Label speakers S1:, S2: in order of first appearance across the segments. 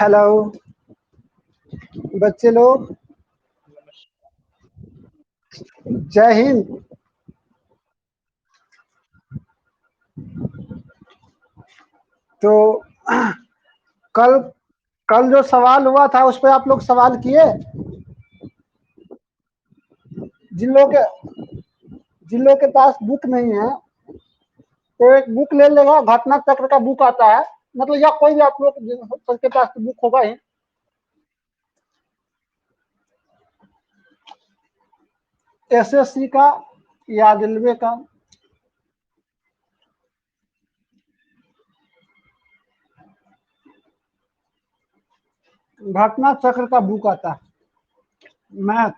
S1: Hello बच्चे लोग, जय हिंद। तो कल कल जो सवाल हुआ था उस पर आप लोग सवाल किए। जिन लोगों के जिन लोगों के पास बुक नहीं है तो एक बुक ले लेगा। घटना चक्र का बुक आता है, मतलब या कोई भी आप लोग सबके पास तो बुक होगा ही। एसएससी का या रेलवे का घटना चक्र का बुक आता है। मैथ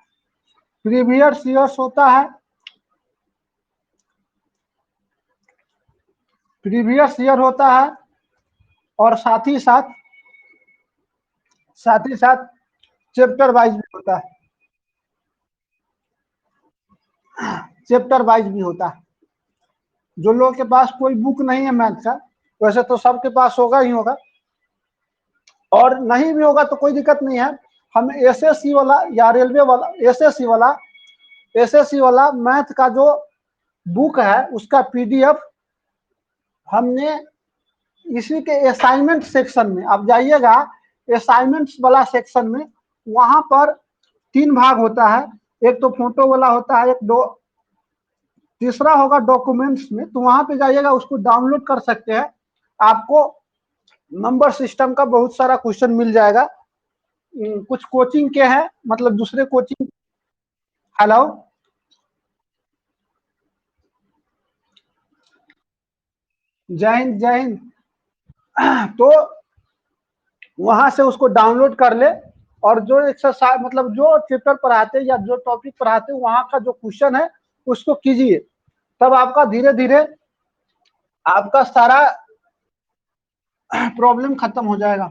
S1: प्रीवियस ईयर्स होता है, प्रीवियस ईयर होता है और साथ ही साथ चैप्टर वाइज भी होता है। चैप्टर वाइज भी होता है। जो लोगों के पास कोई बुक नहीं है मैथ का, वैसे तो सबके पास होगा ही होगा, और नहीं भी होगा तो कोई दिक्कत नहीं है। हम एसएससी वाला या रेलवे वाला एसएससी वाला मैथ का जो बुक है उसका पीडीएफ हमने इसी के असाइनमेंट सेक्शन में, आप जाइएगा असाइनमेंट्स वाला सेक्शन में, वहां पर 3 भाग होता है। एक तो फोटो वाला होता है, एक दो तीसरा होगा डॉक्यूमेंट्स में। तो वहां पे जाइएगा, उसको डाउनलोड कर सकते हैं। आपको नंबर सिस्टम का बहुत सारा क्वेश्चन मिल जाएगा। कुछ कोचिंग के हैं, मतलब दूसरे कोचिंग। हेलो, जय हिंद जय हिंद। तो वहां से उसको डाउनलोड कर ले, और जो एक्सरसाइज मतलब जो चैप्टर पढ़ाते हैं या जो टॉपिक पढ़ाते हैं वहां का जो क्वेश्चन है उसको कीजिए। तब आपका धीरे धीरे आपका सारा प्रॉब्लम खत्म हो जाएगा।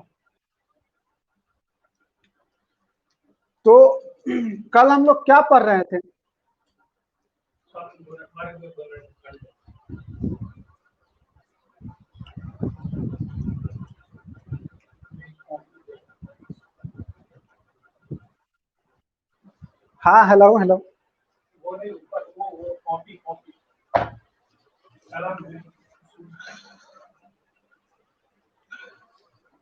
S1: तो कल हम लोग क्या पढ़ रहे थे? हाँ, हेलो हेलो।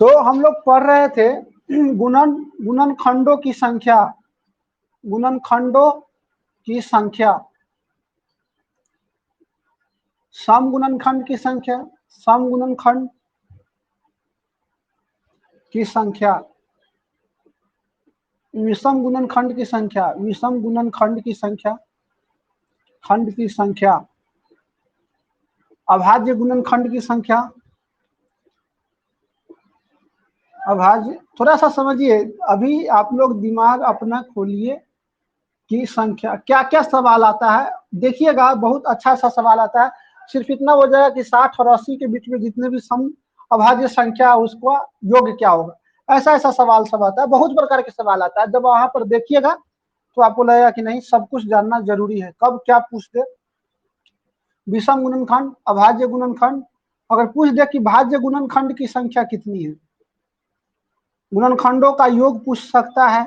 S1: तो हम लोग पढ़ रहे थे गुणनखंडों की संख्या, गुणनखंडों की संख्या, समगुणनखंड की संख्या, समगुणनखंड की संख्या, विषम गुणनखंड की संख्या, विषम गुणनखंड की संख्या, खंड की संख्या, अभाज्य गुणनखंड की संख्या, अभाज्य। थोड़ा सा समझिए, अभी आप लोग दिमाग अपना खोलिए कि संख्या क्या क्या सवाल आता है। देखिएगा, बहुत अच्छा सा सवाल आता है। सिर्फ इतना हो जाएगा कि 60 और 80 के बीच में जितने भी सम अभाज्य संख्या है उसका योग क्या होगा। ऐसा ऐसा सवाल सब आता है, बहुत प्रकार के सवाल आता है। जब वहां पर देखिएगा तो आपको लगेगा कि नहीं, सब कुछ जानना जरूरी है, कब क्या पूछ दे। विषम गुणनखंड, अभाज्य गुणनखंड, अगर पूछ दे कि भाज्य गुणनखंड की संख्या कितनी है, गुणनखंडों का योग पूछ सकता है।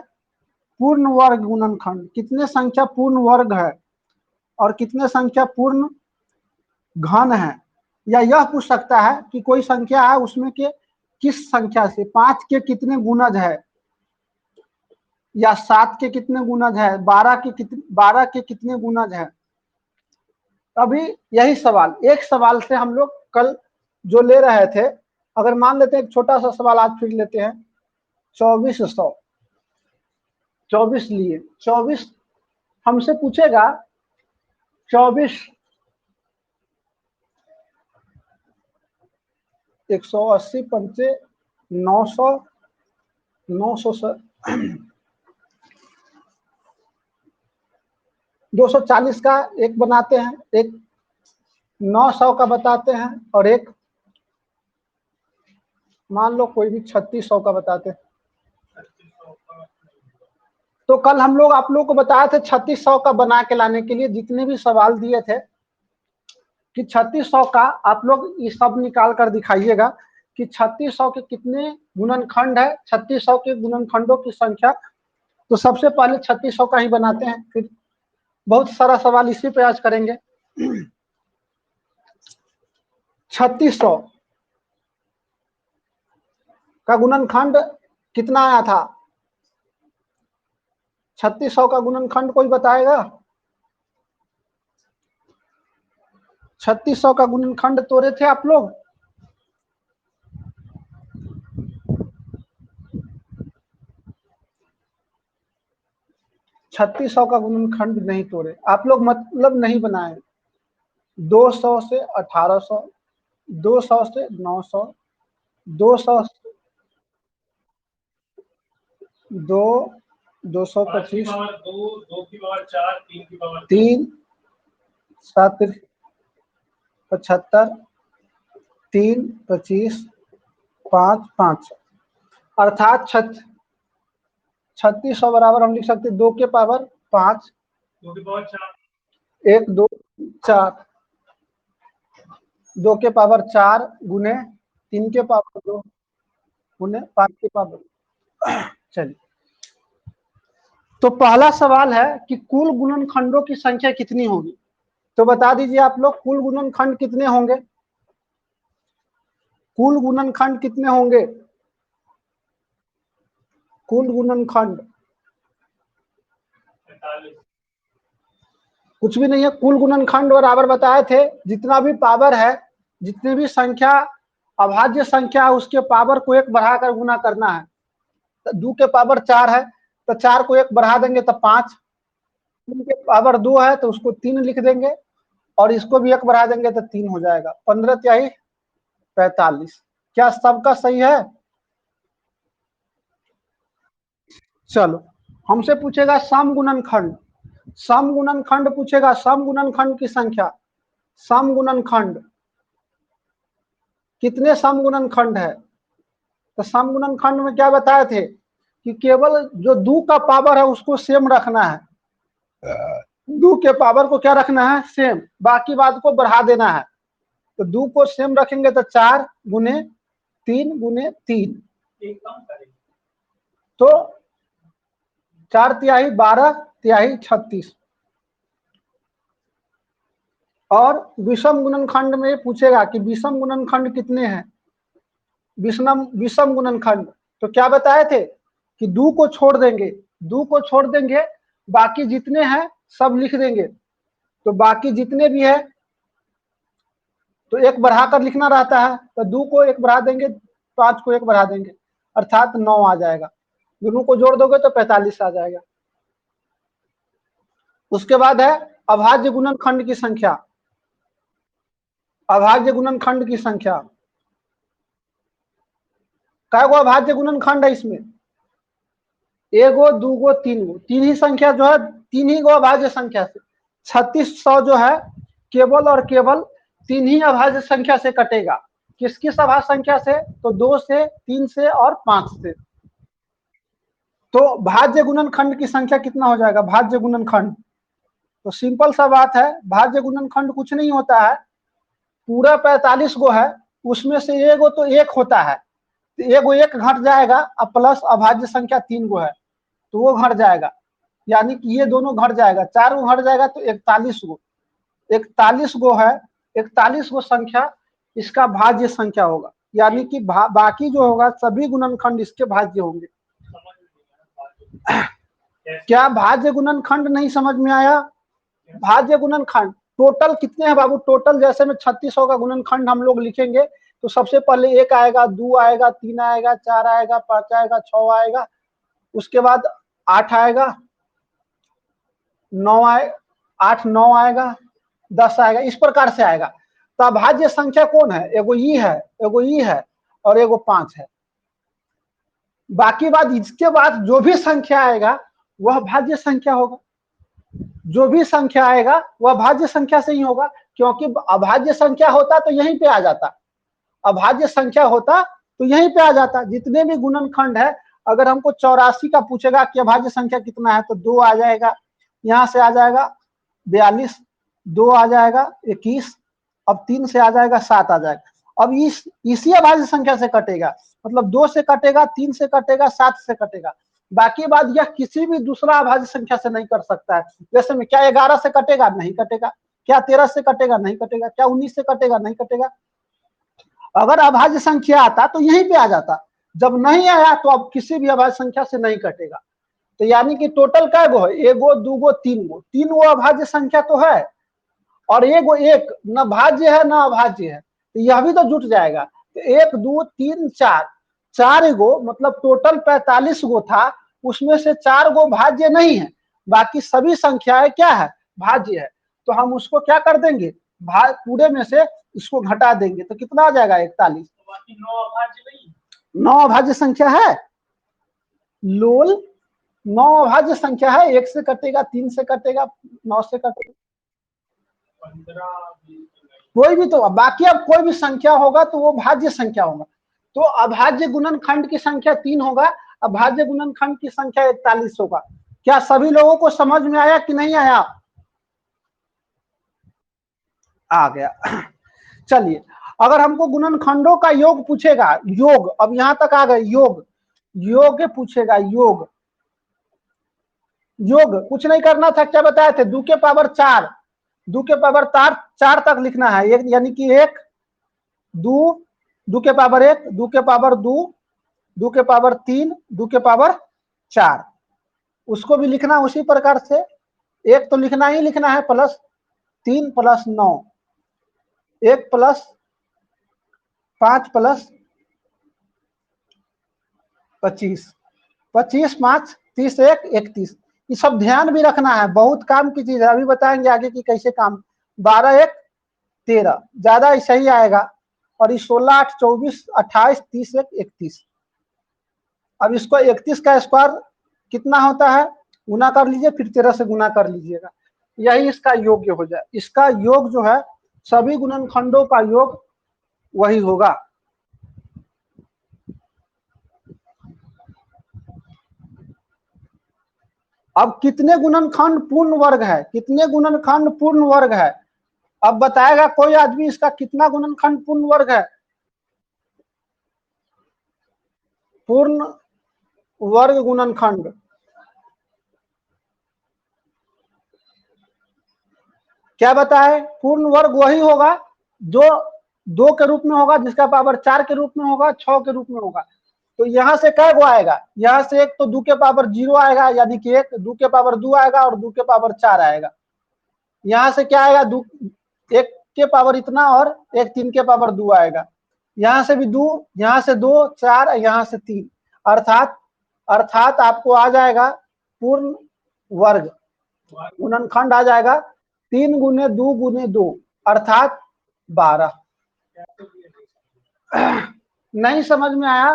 S1: पूर्ण वर्ग गुणनखंड, कितने संख्या पूर्ण वर्ग है और कितने संख्या पूर्ण घन है। या यह पूछ सकता है कि कोई संख्या है, उसमें के किस संख्या से 5 के कितने गुणज है, या 7 के कितने गुणज है, 12 के कितने गुणज है। अभी यही सवाल, एक सवाल से हम लोग कल जो ले रहे थे, अगर मान लेते हैं एक छोटा सा सवाल आज फिर लेते हैं। 2400, 24 लिए, 24 हमसे पूछेगा 24 180 पंचे 900, 900 240 का एक बनाते हैं, एक 900 का बताते हैं, और एक मान लो कोई भी 3600 का बताते हैं। तो कल हम लोग आप लोग को बताए थे 3600 का बना के लाने के लिए जितने भी सवाल दिए थे कि 3600 का आप लोग ये सब निकाल कर दिखाइएगा कि 3600 के कितने गुणनखंड है, 3600 के गुणनखंडों की संख्या। तो सबसे पहले 3600 का ही बनाते हैं, फिर बहुत सारा सवाल इसी पे आज करेंगे। 3600 का गुणनखंड कितना आया था? 3600 का गुणनखंड कोई बताएगा? 3600 का गुणनखंड तोड़े थे आप लोग? छत्तीस सौ का गुणनखंड नहीं तोड़े आप लोग, मतलब नहीं बनाए। 200 से 1800, 200 से 900, 200 2 225, 3 7 75, 3 25, 5 5, अर्थात 3600 बराबर हम लिख सकते 2 के पावर 5, 1 2 4, 2 के पावर 4 गुने 3 के पावर 2 गुने 5 के पावर। चलिए, तो पहला सवाल है कि कुल गुणनखंडों की संख्या कितनी होगी। तो बता दीजिए आप लोग, कुल गुणनखंड कितने होंगे? कुल गुणनखंड कितने होंगे? कुल गुणनखंड कुछ भी नहीं है। कुल गुणनखंड बराबर बताए थे जितना भी पावर है, जितनी भी संख्या अभाज्य संख्या है, उसके पावर को 1 बढ़ाकर गुना करना है। तो 2 के पावर 4 है तो 4 को 1 बढ़ा देंगे तो 5, 3 के पावर 2 है तो उसको 3 लिख देंगे और इसको भी 1 बढ़ा देंगे तो 3 हो जाएगा। 15 तिहाई 45। क्या सबका सही है? चलो, हमसे पूछेगा सम गुणनखंड। सम गुणनखंड पूछेगा, सम गुणनखंड की संख्या। सम गुणनखंड कितने सम गुणनखंड है? तो सम गुणनखंड में क्या बताए थे कि केवल जो 2 का पावर है उसको सेम रखना है। 2 के पावर को क्या रखना है? सेम, बाकी बात को बढ़ा देना है। तो 2 को सेम रखेंगे तो 4 गुने 3 गुने 3, तो 4 तिहाई 12 तिहाई 36। और विषम गुणनखंड में पूछेगा कि विषम गुणनखंड कितने हैं। विषम गुणनखंड तो क्या बताए थे कि 2 को छोड़ देंगे, 2 को छोड़ देंगे, बाकी जितने हैं सब लिख देंगे। तो बाकी जितने भी है तो 1 बढ़ाकर लिखना रहता है, तो 2 को 1 बढ़ा देंगे, 5 को 1 बढ़ा देंगे, अर्थात 9 आ जाएगा। दोनों को जोड़ दोगे तो 45 आ जाएगा। उसके बाद है अभाज्य गुणनखंड की संख्या। अभाज्य गुणनखंड की संख्या, कै गो अभाज्य गुणनखंड है इसमें? एगो, दूगो, तीन गो, 3 ही संख्या जो है, 3 ही गो अभाज्य संख्या से 3600 जो है केवल और केवल 3 ही अभाज्य संख्या से कटेगा। किस किस अभाज्य संख्या से? तो 2 से, 3 से और 5 से। तो भाज्य गुणनखंड की संख्या कितना हो जाएगा? भाज्य गुणनखंड तो सिंपल सा बात है, भाज्य गुणनखंड कुछ नहीं होता है, पूरा 45 गो है, उसमें से एगो तो 1 होता है, तो एगो 1 घट जाएगा, अब प्लस अभाज्य संख्या 3 गो है तो वो घट जाएगा, यानी कि ये दोनों घट जाएगा, 4 गो घट जाएगा तो 41 गो, 41 गो है, 41 गो संख्या इसका भाज्य संख्या होगा, यानी कि बाकी जो होगा सभी गुणनखंड इसके भाज्य होंगे। क्या भाज्य गुणनखंड नहीं समझ में आया? भाज्य गुणनखंड टोटल कितने हैं बाबू? टोटल जैसे में 3600 का गुणनखंड हम लोग लिखेंगे तो सबसे पहले 1 आएगा, 2 आएगा, 3 आएगा, 4 आएगा, 5 आएगा, 6 आएगा, उसके बाद 8 आएगा, 9 आए, 8 9 आएगा, 10 आएगा, इस प्रकार से आएगा। तो अभाज्य संख्या कौन है? एगो ई है, एगो ई है और एगो 5 है। बाकी बात, इसके बाद जो भी संख्या आएगा वह भाज्य संख्या होगा। जो भी संख्या आएगा वह भाज्य संख्या से ही होगा, क्योंकि अभाज्य संख्या होता तो यहीं पे आ जाता, अभाज्य संख्या होता तो यहीं पे आ जाता। जितने भी गुणनखंड है, अगर हमको 84 का पूछेगा कि अभाज्य संख्या कितना है तो 2 आ जाएगा, यहाँ से आ जाएगा 42, 2 आ जाएगा 21, अब 3 से आ जाएगा 7 आ जाएगा, अब इसी अभाज्य संख्या से कटेगा, मतलब 2 से कटेगा, 3 से कटेगा, 7 से कटेगा। बाकी बात यह किसी भी दूसरा अभाज्य संख्या से नहीं कर सकता है। जैसे में क्या 11 से कटेगा? नहीं कटेगा। क्या 13 से कटेगा? नहीं कटेगा। क्या 19 से कटेगा? नहीं कटेगा। अगर अभाज्य संख्या आता तो यहीं पे आ जाता, जब नहीं आया तो अब किसी भी अभाज्य संख्या से नहीं कटेगा। तो यानी कि टोटल क्या गो है? एगो, दूगो, तीन गो अभाज्य संख्या तो है, और एगो एक न भाज्य है न अभाज्य है, तो यह भी तो जुट जाएगा। तो 1 2 3 4, 4 गो मतलब टोटल 45 गो था, उसमें से 4 गो भाज्य नहीं है, बाकी सभी संख्याएं क्या है? भाज्य है। तो हम उसको क्या कर देंगे? पूरे में से इसको घटा देंगे, तो कितना आ जाएगा? 41।
S2: बाकी 9 अभाज्य नहीं,
S1: 9 अभाज्य संख्या है लोल, 9 अभाज्य संख्या है। 1 से कटेगा, 3 से कटेगा, 9 से कटेगा,
S2: 15
S1: कोई भी। तो बाकी अब कोई भी संख्या होगा तो वो भाज्य संख्या होगा। तो अभाज्य गुणनखंड की संख्या 3 होगा, अभाज्य गुणनखंड की संख्या 41 होगा। क्या सभी लोगों को समझ में आया कि नहीं आया? आ गया। चलिए, अगर हमको गुणनखंडों का योग पूछेगा, योग, अब यहां तक आ गए, योग, योग पूछेगा, योग, योग कुछ नहीं करना था, क्या बताए थे? 2 के पावर 4, 2 के पावर 4 तक लिखना है, यानी कि 1 2, 2 के पावर 1, 2 के पावर 2, 2 के पावर 3, 2 के पावर 4, उसको भी लिखना उसी प्रकार से। एक तो लिखना ही लिखना है, प्लस 3 प्लस 9, 1 प्लस 5 प्लस 25, 25 5 30 1 31। ये सब ध्यान भी रखना है, बहुत काम की चीज है, अभी बताएंगे आगे की कैसे काम। 12 1 13, ज्यादा सही आएगा। और ये 16 8 24 28 30 1 31। अब इसको 31 का स्क्वायर कितना होता है? गुना कर लीजिए, फिर 13 से गुना कर लीजिएगा, यही इसका योग हो जाए। इसका योग जो है सभी गुणनखंडों का योग वही होगा। अब कितने गुणनखंड पूर्ण वर्ग है? कितने गुणनखंड पूर्ण वर्ग है? अब बताएगा कोई आदमी इसका कितना गुणनखंड पूर्ण वर्ग है? पूर्ण वर्ग गुणनखंड क्या बताए? पूर्ण वर्ग वही होगा जो 2 के रूप में होगा, जिसका पावर 4 के रूप में होगा, 6 के रूप में होगा। तो यहां से क्या गो आएगा? यहां से एक तो 2 के पावर 0 आएगा, यानी कि 1, 2 के पावर 2 आएगा और 2 के पावर 4 आएगा। यहां से क्या आएगा? 1 के पावर इतना और एक 3 के पावर 2 आएगा। यहां से भी 2, यहां से 2 4, यहां से 3, अर्थात आपको आ जाएगा पूर्ण वर्ग गुणनखंड आ जाएगा 3 गुने 2 गुने 2 अर्थात 12। नहीं समझ में आया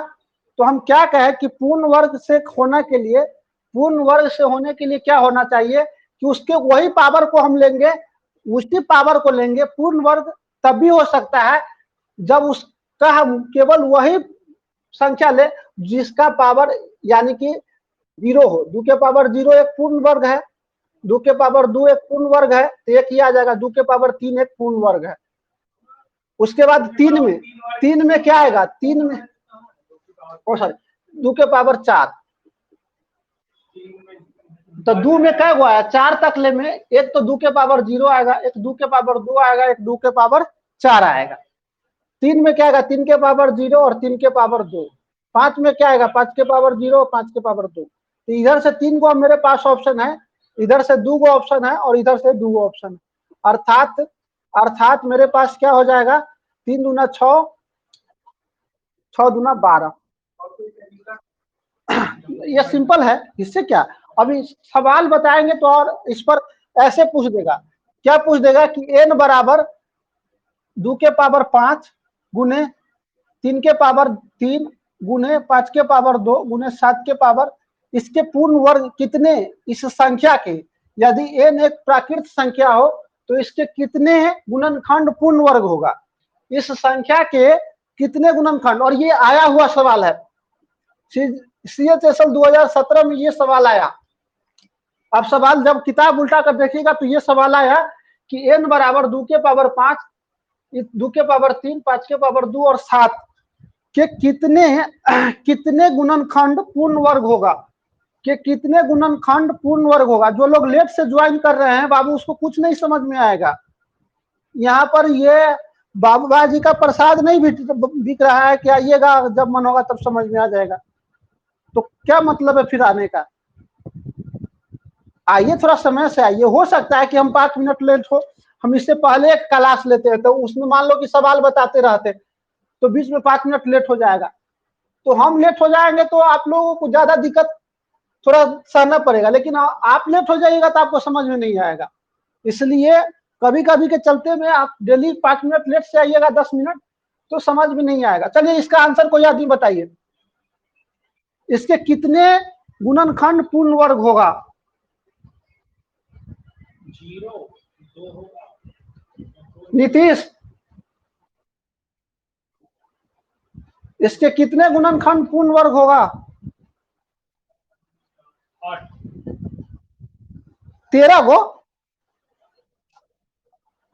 S1: तो हम क्या कहें कि पूर्ण वर्ग से होने के लिए, पूर्ण वर्ग से होने के लिए क्या होना चाहिए कि उसके वही पावर को हम लेंगे, उसी पावर को लेंगे। पूर्ण वर्ग तभी हो सकता है जब उसका हम केवल वही संख्या ले जिसका पावर यानी कि 0 हो। 2 के पावर 0 एक पूर्ण वर्ग है, 2 के पावर 2 एक पूर्ण वर्ग है, तो एक ही आ जाएगा। 2 के पावर 3 एक पूर्ण वर्ग है। उसके बाद 3 में क्या आएगा? 3 में सॉरी 2 के पावर 4, तो 2 में क्या हुआ है? 4 तक ले में एक तो 2 के पावर 0 आएगा, एक 2 के पावर 2 आएगा, एक 2 के पावर 4 आएगा। 3 में क्या आएगा? 3 के पावर 0 और 3 के पावर 2। 5 में क्या आएगा? 5 के पावर 0 और 5 के पावर 2। तो इधर से 3 गो मेरे पास ऑप्शन है, इधर से 2 गो ऑप्शन है और इधर से 2 गो ऑप्शन है। अर्थात मेरे पास क्या हो जाएगा? 3 दूना 6, 6 दूना 12। ये सिंपल है, इससे क्या। अभी सवाल बताएंगे तो और इस पर ऐसे पूछ देगा, क्या पूछ देगा कि n बराबर 2 के पावर 5 गुने 3 के पावर 3 गुने 5 के पावर 2 गुने 7 के पावर, इसके पूर्ण वर्ग कितने इस संख्या के। यदि n एक प्राकृत संख्या हो तो इसके कितने गुणनखंड पूर्ण वर्ग होगा, इस संख्या के कितने गुणनखंड। और ये आया हुआ सवाल है, CHSL 2017 में ये सवाल आया। अब सवाल जब किताब उल्टा कर देखिएगा तो ये सवाल आया कि n बराबर 2 के पावर 5, 2 के पावर 3, 5 के पावर 2 और 7 के कितने गुणनखंड पूर्ण वर्ग होगा, कि कितने गुणनखंड पूर्ण वर्ग होगा। जो लोग लेट से ज्वाइन कर रहे हैं बाबू, उसको कुछ नहीं समझ में आएगा। यहाँ पर ये बाबूबा जी का प्रसाद नहीं बिक रहा है कि आइएगा जब मन होगा तब समझ में आ जाएगा। तो क्या मतलब है फिर आने का? आइए, थोड़ा समय से आइए। हो सकता है कि हम 5 मिनट लेट हो, हम इससे पहले एक क्लास लेते हैं तो उसमें मान लो कि सवाल बताते रहते तो बीच में 5 मिनट लेट हो जाएगा, तो हम लेट हो जाएंगे तो आप लोगों को ज्यादा दिक्कत थोड़ा सहना पड़ेगा। लेकिन आप लेट हो जाइएगा तो आपको समझ में नहीं आएगा। इसलिए कभी कभी के चलते में आप डेली 5 मिनट लेट से आइएगा, 10 मिनट, तो समझ में नहीं आएगा। चलिए, इसका आंसर कोई आदमी बताइए, इसके कितने गुणनखंड पूर्ण वर्ग होगा?
S2: 0 2 होगा।
S1: नीतीश, इसके कितने गुणनखंड पूर्ण वर्ग होगा?
S2: 8
S1: 13 गो।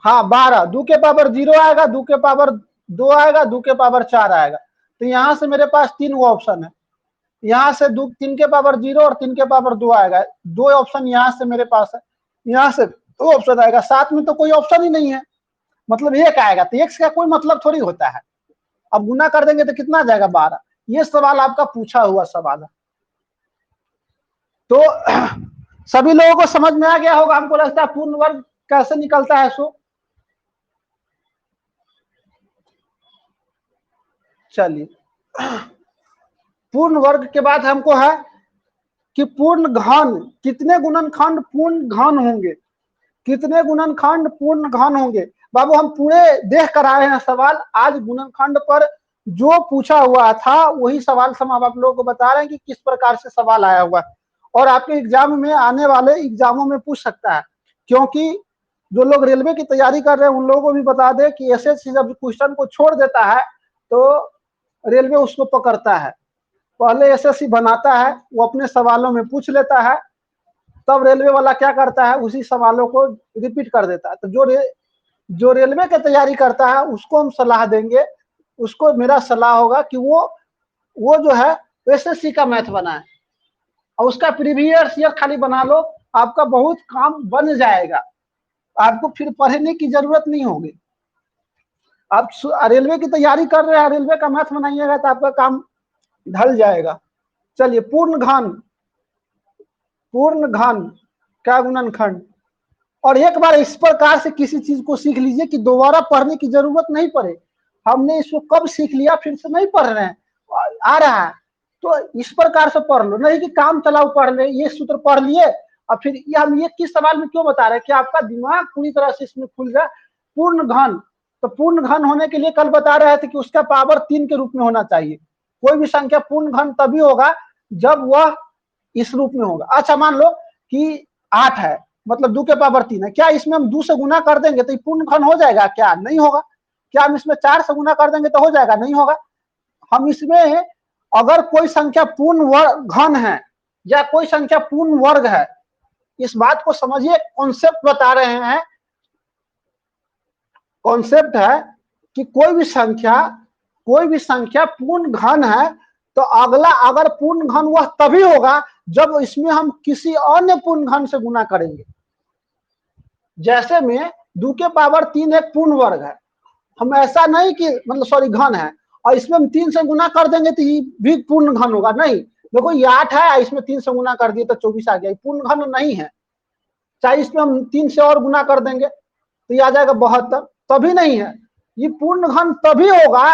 S1: हाँ, 12। 2 के पावर 0 आएगा, 2 के पावर 2 आएगा, 2 के पावर 4 आएगा। तो यहां से मेरे पास 3 गो ऑप्शन है। यहाँ से 3 के पावर 0 और 3 के पावर 2 आएगा। 2 ऑप्शन यहाँ से मेरे पास है, यहाँ से 2 ऑप्शन आएगा। 7 में तो कोई ऑप्शन ही नहीं है, मतलब 1 आएगा। तो 1 का कोई मतलब थोड़ी होता है। अब गुना कर देंगे तो कितना आ जाएगा? 12। ये सवाल आपका पूछा हुआ सवाल है। तो सभी लोगों को समझ में आ गया होगा, हमको लगता है, पूर्ण वर्ग कैसे निकलता है। सो चलिए, पूर्ण वर्ग के बाद हमको है कि पूर्ण घन, कितने गुणनखंड पूर्ण घन होंगे, कितने गुणनखंड पूर्ण घन होंगे। बाबू, हम पूरे देख कर आए हैं सवाल। आज गुणनखंड पर जो पूछा हुआ था वही सवाल हम आप लोगों को बता रहे हैं कि किस प्रकार से सवाल आया हुआ है, और आपके एग्जाम में, आने वाले एग्जामों में पूछ सकता है। क्योंकि जो लोग रेलवे की तैयारी कर रहे हैं उन लोगों को भी बता दें कि एसएससी जब क्वेश्चन को छोड़ देता है तो रेलवे उसको पकड़ता है। पहले एसएससी बनाता है, वो अपने सवालों में पूछ लेता है, तब रेलवे वाला क्या करता है, उसी सवालों को रिपीट कर देता है। तो जो रेलवे की तैयारी करता है उसको हम सलाह देंगे, उसको मेरा सलाह होगा कि वो जो है एसएससी का मैथ बनाए और उसका प्रीवियस ईयर खाली बना लो, आपका बहुत काम बन जाएगा। आपको फिर पढ़ने की जरूरत नहीं होगी। आप रेलवे की तैयारी कर रहे हैं, रेलवे का मैथ बनाइएगा तो आपका काम ढल जाएगा। चलिए, पूर्ण घन का गुणनखंड। और एक बार इस प्रकार से किसी चीज को सीख लीजिए कि दोबारा पढ़ने की जरूरत नहीं पड़े। हमने इसको कब सीख लिया, फिर से नहीं पढ़ रहे हैं, आ रहा है तो इस प्रकार से पढ़ लो, नहीं कि काम चलाओ पढ़ ले। ये सूत्र पढ़ लिए और फिर ये हम ये किस सवाल में क्यों बता रहे हैं कि आपका दिमाग पूरी तरह से इसमें खुल जाए। पूर्ण घन, तो पूर्ण घन होने के लिए कल बता रहे थे कि उसका पावर 3 के रूप में होना चाहिए। कोई भी संख्या पूर्ण घन तभी होगा जब वह इस रूप में होगा। अच्छा, मान लो कि 8 है, मतलब 2 के पावर 3 है। क्या इसमें हम 2 से गुना कर देंगे तो पूर्ण घन हो जाएगा? क्या नहीं होगा। क्या हम इसमें 4 से गुना कर देंगे तो हो जाएगा? नहीं होगा। हम इसमें अगर कोई संख्या पूर्ण घन है या कोई संख्या पूर्ण वर्ग है, इस बात को समझिए। कॉन्सेप्ट बता रहे हैं, कॉन्सेप्ट है कि कोई भी संख्या पूर्ण घन है तो अगला अगर पूर्ण घन वह तभी होगा जब इसमें हम किसी अन्य पूर्ण घन से गुना करेंगे। जैसे में 2 के पावर 3 एक पूर्ण वर्ग है, हम ऐसा नहीं कि मतलब सॉरी घन है और इसमें हम 3 से गुना कर देंगे तो ये भी पूर्ण घन होगा। नहीं, देखो ये 8 है, इसमें 3 से गुना कर दिए तो 24 आ गया, पूर्ण घन नहीं है। चाहे इसमें हम 3 से और गुना कर देंगे तो ये आ जाएगा 72, तभी नहीं है। ये पूर्ण घन तभी होगा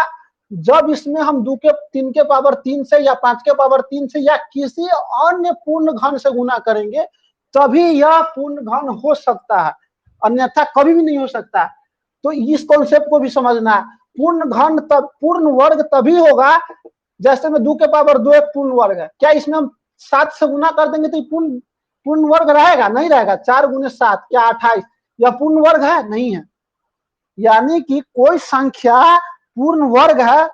S1: जब इसमें हम 3 के पावर 3 से या 5 के पावर 3 से या किसी अन्य पूर्ण घन से गुना करेंगे, तभी यह पूर्ण घन हो सकता है, अन्यथा कभी भी नहीं हो सकता। तो इस कॉन्सेप्ट को भी समझना है। पूर्ण घन तब, पूर्ण वर्ग तभी होगा जैसे में 2 के पावर 2 एक पूर्ण वर्ग है। क्या इसमें हम 7 से गुना कर देंगे तो पूर्ण वर्ग रहेगा? नहीं रहेगा। 4 गुने 7 क्या 28? यह पूर्ण वर्ग है? नहीं है। यानी कि कोई संख्या पूर्ण वर्ग है,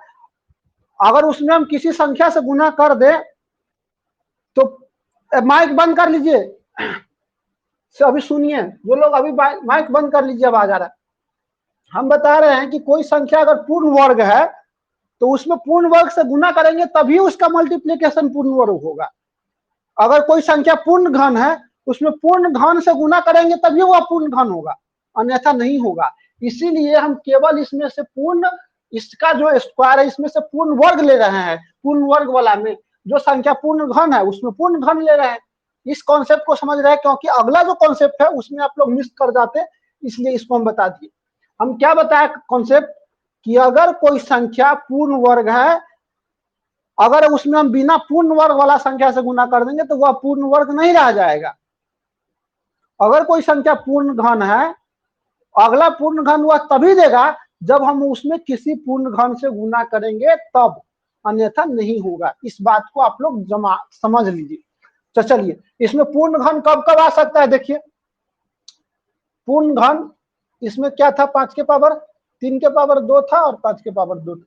S1: अगर उसमें हम किसी संख्या से गुना कर दे तो, माइक बंद कर लीजिए, अभी सुनिए, जो लोग अभी माइक बंद कर लीजिए, आवाज आ रहा है। हम बता रहे हैं कि कोई संख्या अगर पूर्ण वर्ग है तो उसमें पूर्ण वर्ग से गुना करेंगे तभी उसका मल्टीप्लिकेशन पूर्ण वर्ग होगा। अगर कोई संख्या पूर्ण घन है उसमें पूर्ण घन से गुना करेंगे तभी वह पूर्ण घन होगा, अन्यथा नहीं होगा। इसीलिए हम केवल इसमें से पूर्ण, इसका जो स्क्वायर है इसमें से पूर्ण वर्ग ले रहे हैं। पूर्ण वर्ग वाला में जो संख्या पूर्ण घन है उसमें पूर्ण घन ले रहे हैं। इस कॉन्सेप्ट को समझ रहे हैं, क्योंकि अगला जो कॉन्सेप्ट है उसमें आप लोग मिस कर जाते, इसलिए इसको हम बता दिए। हम क्या बताया कॉन्सेप्ट, कि अगर कोई संख्या पूर्ण वर्ग है, अगर उसमें हम बिना पूर्ण वर्ग वाला संख्या से गुना कर देंगे तो वह पूर्ण वर्ग नहीं रह जाएगा। अगर कोई संख्या पूर्ण घन है, अगला पूर्ण घन वह तभी देगा जब हम उसमें किसी पूर्ण घन से गुना करेंगे तब, अन्यथा नहीं होगा। इस बात को आप लोग समझ लीजिए। तो चलिए, इसमें पूर्ण घन कब कब आ सकता है, देखिए। पूर्ण घन इसमें क्या था, 5 के पावर 3 के पावर 2 था और 5 के पावर 2 था।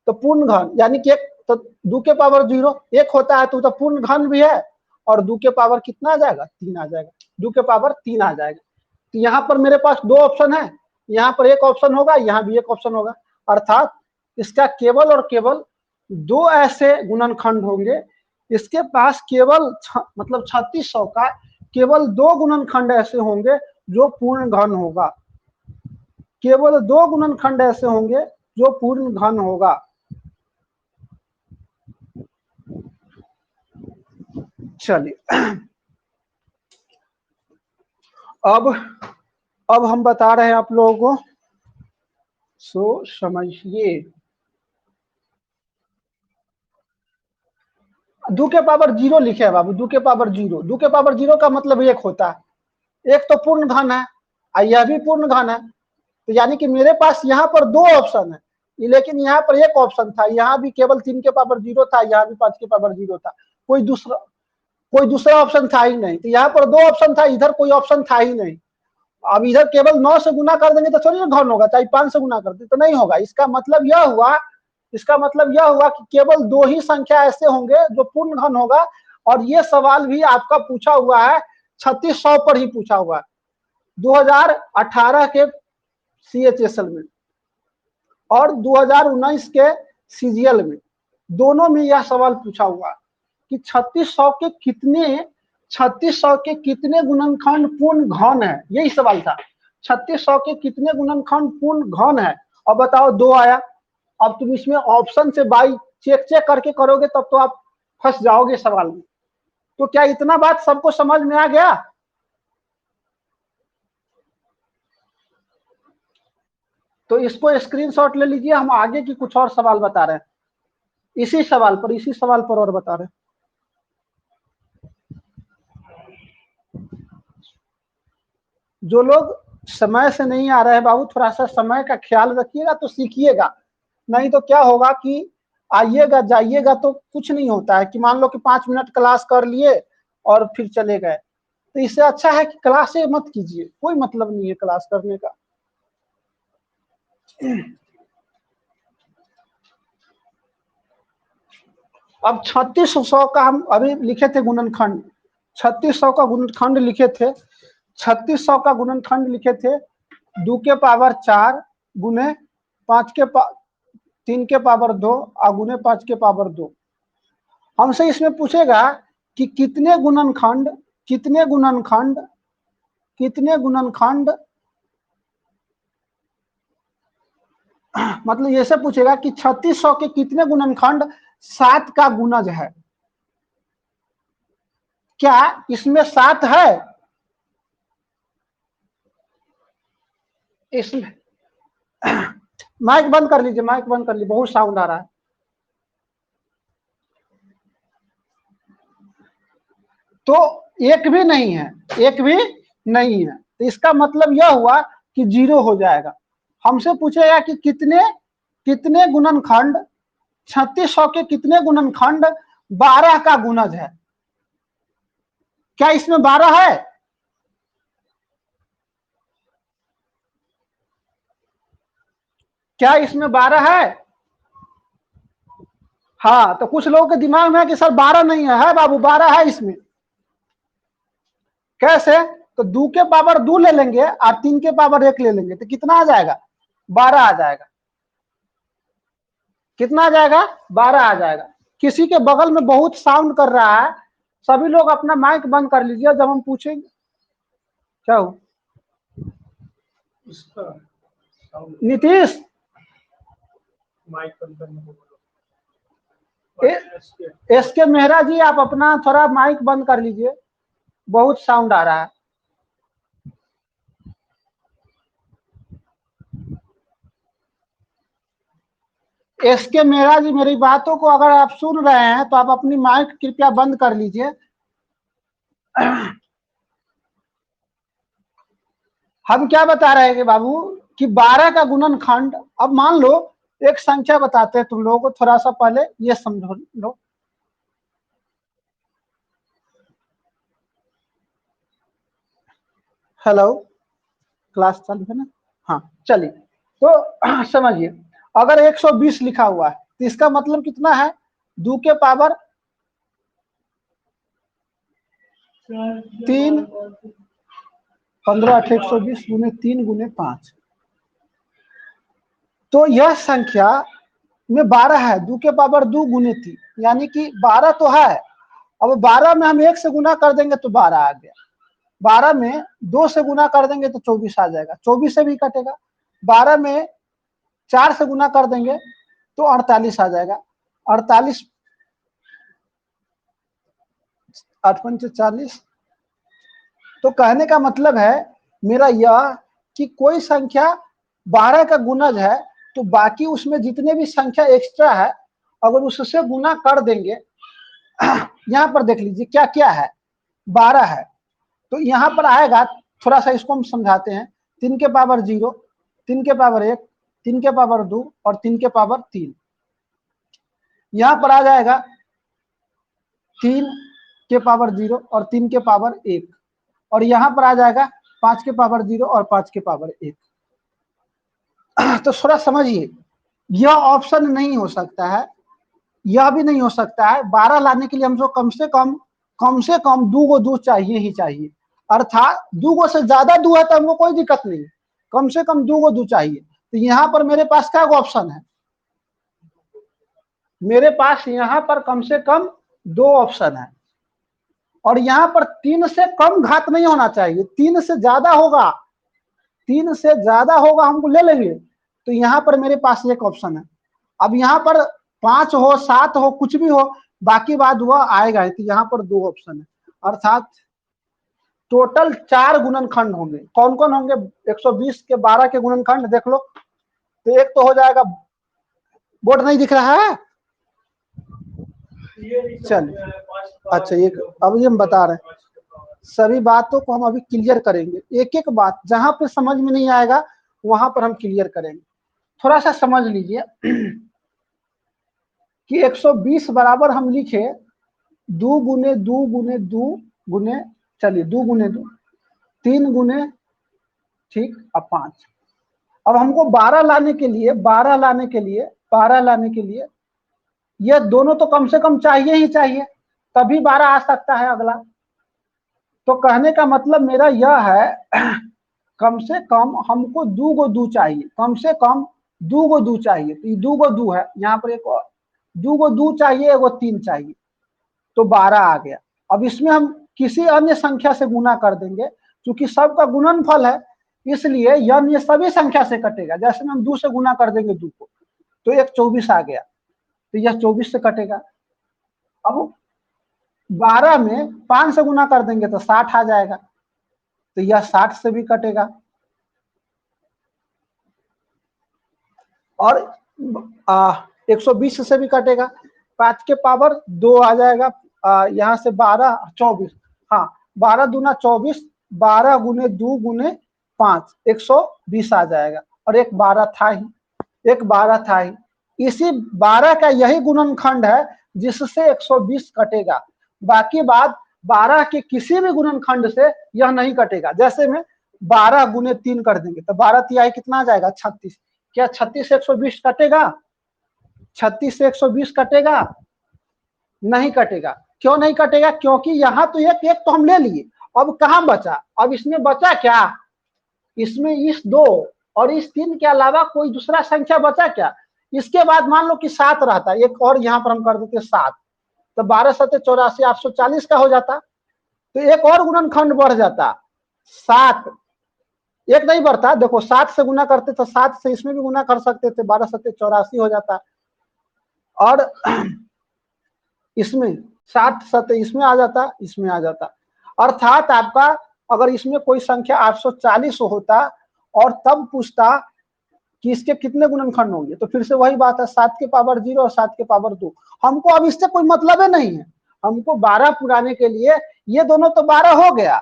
S1: तो पूर्ण घन यानी कि तो 2 के पावर 0 1 होता है, तो पूर्ण घन भी है। और 2 के पावर कितना आ जाएगा, 3 आ जाएगा। 2 के पावर 3 आ जाएगा। तो यहाँ पर मेरे पास 2 ऑप्शन है, यहाँ पर एक ऑप्शन होगा, यहाँ भी एक ऑप्शन होगा। अर्थात इसका केवल और केवल 2 ऐसे गुणनखंड होंगे, इसके पास केवल मतलब 3600 का केवल 2 गुणनखंड ऐसे होंगे जो पूर्ण घन होगा। केवल 2 गुणनखंड ऐसे होंगे जो पूर्ण घन होगा। चलिए, अब हम बता रहे हैं आप लोगों को, सो समझिए। 2 के पावर 0 लिखे है बाबू, 2 के पावर 0। 2 के पावर 0 का मतलब 1 होता है। एक तो पूर्ण घन है और यह भी पूर्ण घन है। तो यानी कि मेरे पास यहाँ पर 2 ऑप्शन है, लेकिन यहाँ पर एक ऑप्शन था, यहाँ भी केवल 3 के पावर 0 था, यहाँ भी 5 के पावर 0 था। कोई दूसरा ऑप्शन था ही नहीं। तो यहाँ पर 2 ऑप्शन था, इधर कोई ऑप्शन था ही नहीं। अब इधर केवल 9 से गुना कर देंगे तो थोड़ी ना घन होगा, चाहे 5 से गुना कर दे तो नहीं होगा। इसका मतलब यह हुआ कि केवल 2 ही संख्या ऐसे होंगे जो पूर्ण घन होगा। और ये सवाल भी आपका पूछा हुआ है 3600 पर ही पूछा हुआ है, 2018 के CHSL में और 2019 के CGL में, दोनों में यह सवाल पूछा हुआ कि 3600 के कितने गुणनखंड पूर्ण घन है। यही सवाल था, 3600 के कितने गुणनखंड पूर्ण घन है। अब बताओ 2 आया। अब तुम इसमें ऑप्शन से बाई चेक करके करोगे तब तो आप फंस जाओगे सवाल में। तो क्या इतना बात सबको समझ में आ गया? तो इसको स्क्रीनशॉट ले लीजिए, हम आगे की कुछ और सवाल बता रहे हैं, इसी सवाल पर और बता रहे हैं। जो लोग समय से नहीं आ रहे हैं बाबू, थोड़ा सा समय का ख्याल रखिएगा तो सीखिएगा। नहीं तो क्या होगा कि आइएगा जाइएगा तो कुछ नहीं होता है, कि मान लो कि 5 मिनट क्लास कर लिए और फिर चले गए। तो इससे अच्छा है कि क्लासे मत कीजिए, कोई मतलब नहीं है क्लास करने का। अब 3600 का हम अभी लिखे थे गुणनखंड, 3600 का गुणनखंड लिखे थे। 3600 का गुणनखंड लिखे थे 2 के पावर 4 गुने 3 के पावर 2 और गुने 5 के पावर 2। हमसे इसमें पूछेगा कि कितने गुणनखंड मतलब ये से पूछेगा कि 3600 के कितने गुणनखंड 7 का गुणज है। क्या इसमें 7 है? इसमें माइक बंद कर लीजिए, बहुत साउंड आ रहा है। तो एक भी नहीं है, तो इसका मतलब यह हुआ कि 0 हो जाएगा। हमसे पूछेगा कि कितने गुणनखंड 3600 के कितने गुणनखंड 12 का गुणज है। क्या इसमें 12 है? क्या इसमें 12 है? हाँ, तो कुछ लोगों के दिमाग में है कि सर 12 नहीं है बाबू, 12 है इसमें। कैसे? तो 2 के पावर 2 ले लेंगे और 3 के पावर 1 ले लेंगे तो कितना आ जाएगा, 12 आ जाएगा। कितना आ जाएगा? 12 आ जाएगा। किसी के बगल में बहुत साउंड कर रहा है, सभी लोग अपना माइक बंद कर लीजिए जब हम पूछेंगे। क्या हो
S2: इसका
S1: नीतीश?
S2: माइक बंद करने को बोलो।
S1: एस के मेहरा जी, आप अपना थोड़ा माइक बंद कर लीजिए, बहुत साउंड आ रहा है। एस के मेहरा जी, मेरी बातों को अगर आप सुन रहे हैं तो आप अपनी माइक कृपया बंद कर लीजिए। हम क्या बता रहे हैं कि बाबू कि 12 का गुणनखंड, अब मान लो एक संख्या बताते हैं तुम लोगों को, थोड़ा सा पहले ये समझो लो। हेलो, क्लास चालू है ना? हाँ चलिए, तो समझिए, अगर 120 लिखा हुआ है तो इसका मतलब कितना है? 2 के पावर 3, 15 8 120 गुने 3 गुने 5। तो यह संख्या में 12 है, 2 के पावर 2 गुने 3, यानी कि 12 तो है। अब 12 में हम 1 से गुना कर देंगे तो 12 आ गया। 12 में 2 से गुना कर देंगे तो 24 आ जाएगा, 24 से भी कटेगा। 12 में 4 से गुना कर देंगे तो 48 आ जाएगा। 48 8 पंचे 40। तो कहने का मतलब है मेरा यह कि कोई संख्या 12 का गुणज है तो बाकी उसमें जितने भी संख्या एक्स्ट्रा है अगर उससे गुना कर देंगे, यहाँ पर देख लीजिए क्या क्या है, 12 है तो यहाँ पर आएगा, थोड़ा सा इसको हम समझाते हैं। 3 के पावर 0, 3 के पावर 1, 3 के पावर 2 और 3 के पावर 3। यहाँ पर आ जाएगा 3 के पावर 0 और 3 के पावर 1, और यहाँ पर आ जाएगा 5 के पावर 0 और 5 के पावर 1। तो थोड़ा समझिए, यह ऑप्शन नहीं हो सकता है, यह भी नहीं हो सकता है। 12 लाने के लिए हमको कम से कम 2 गो 2 चाहिए ही चाहिए, अर्थात 2 गो से ज्यादा 2 है तो हमको कोई दिक्कत नहीं, कम से कम 2 गो 2 चाहिए। तो यहाँ पर मेरे पास क्या ऑप्शन है? मेरे पास यहाँ पर कम से कम 2 ऑप्शन है, और यहाँ पर 3 से कम घात नहीं होना चाहिए, 3 से ज्यादा होगा, 3 से ज्यादा होगा हमको ले लेंगे। तो यहाँ पर मेरे पास एक ऑप्शन है। अब यहाँ पर 5 हो 7 हो कुछ भी हो, बाकी बात वह आएगा ही। तो यहाँ पर 2 ऑप्शन है, अर्थात टोटल 4 गुणनखंड होंगे। कौन कौन होंगे? 120 के 12 के गुणनखंड देख लो। तो एक तो हो जाएगा, बोर्ड नहीं दिख रहा है? चलिए, अच्छा एक, अब ये हम बता रहे हैं, सभी बातों को हम अभी क्लियर करेंगे, एक एक बात जहां पे समझ में नहीं आएगा वहां पर हम क्लियर करेंगे। थोड़ा सा समझ लीजिए कि 120 बराबर हम लिखे 2 गुने 2 गुने 2 गुने, चलिए 2 गुने 2, 3 गुने, ठीक, अब 5। अब हमको 12 लाने के लिए, 12 लाने के लिए, 12 लाने के लिए ये दोनों तो कम से कम चाहिए ही चाहिए, तभी 12 आ सकता है अगला। तो कहने का मतलब मेरा यह है कम से कम हमको 2 गो 2 चाहिए, कम से कम 2 गो 2 चाहिए। तो ये 2 गो 2 है, यहाँ पर एक 2 गो 2 चाहिए, एगो 3 चाहिए, तो 12 आ गया। अब इसमें हम किसी अन्य संख्या से गुना कर देंगे, क्योंकि सबका गुणनफल है, इसलिए ये सभी संख्या से कटेगा। जैसे हम 2 से गुना कर देंगे 2 को, तो एक 24 आ गया, तो यह 24 से कटेगा। अब 12 में 5 से गुना कर देंगे तो 60 आ जाएगा, तो यह 60 से भी कटेगा। और 120 से भी कटेगा। 5 के पावर 2 आ जाएगा, यहाँ से 12 24, हाँ 12 दूना 24, 12 गुने 2 गुने 5 120 आ जाएगा। और एक 12 था ही, एक 12 था ही, इसी 12 का यही गुणनखंड है जिससे 120 कटेगा। बाकी बात 12 के किसी भी गुणनखंड से यह नहीं कटेगा। जैसे में 12 गुने 3 कर देंगे तो 12 तिहाई कितना आ जाएगा? 36। क्या 36 से 120 कटेगा? 36 से 120 कटेगा? नहीं कटेगा। क्यों नहीं कटेगा? क्योंकि यहाँ तो एक एक तो हम ले लिए, अब कहाँ बचा? अब इसमें बचा क्या? इसमें इस 2 और इस 3 के अलावा कोई दूसरा संख्या बचा क्या? इसके बाद मान लो कि 7 रहता, एक और यहाँ पर हम कर देते 7, तो 12 7 84 840 का हो जाता। तो एक और गुणनखंड बढ़ जाता 7, एक नहीं बढ़ता, देखो 7 से गुना करते तो 7 से इसमें भी गुना कर सकते थे, 12 7 84 हो जाता। और इसमें 7 7 इसमें आ जाता, इसमें आ जाता। अर्थात आपका अगर इसमें कोई संख्या 840 होता और तब पूछता कि इसके कितने गुणनखंड होंगे, तो फिर से वही बात है 7 के पावर 0 और 7 के पावर 2। हमको अब इससे कोई मतलब ही नहीं है, हमको 12 पुराने के लिए ये दोनों तो 12 हो गया,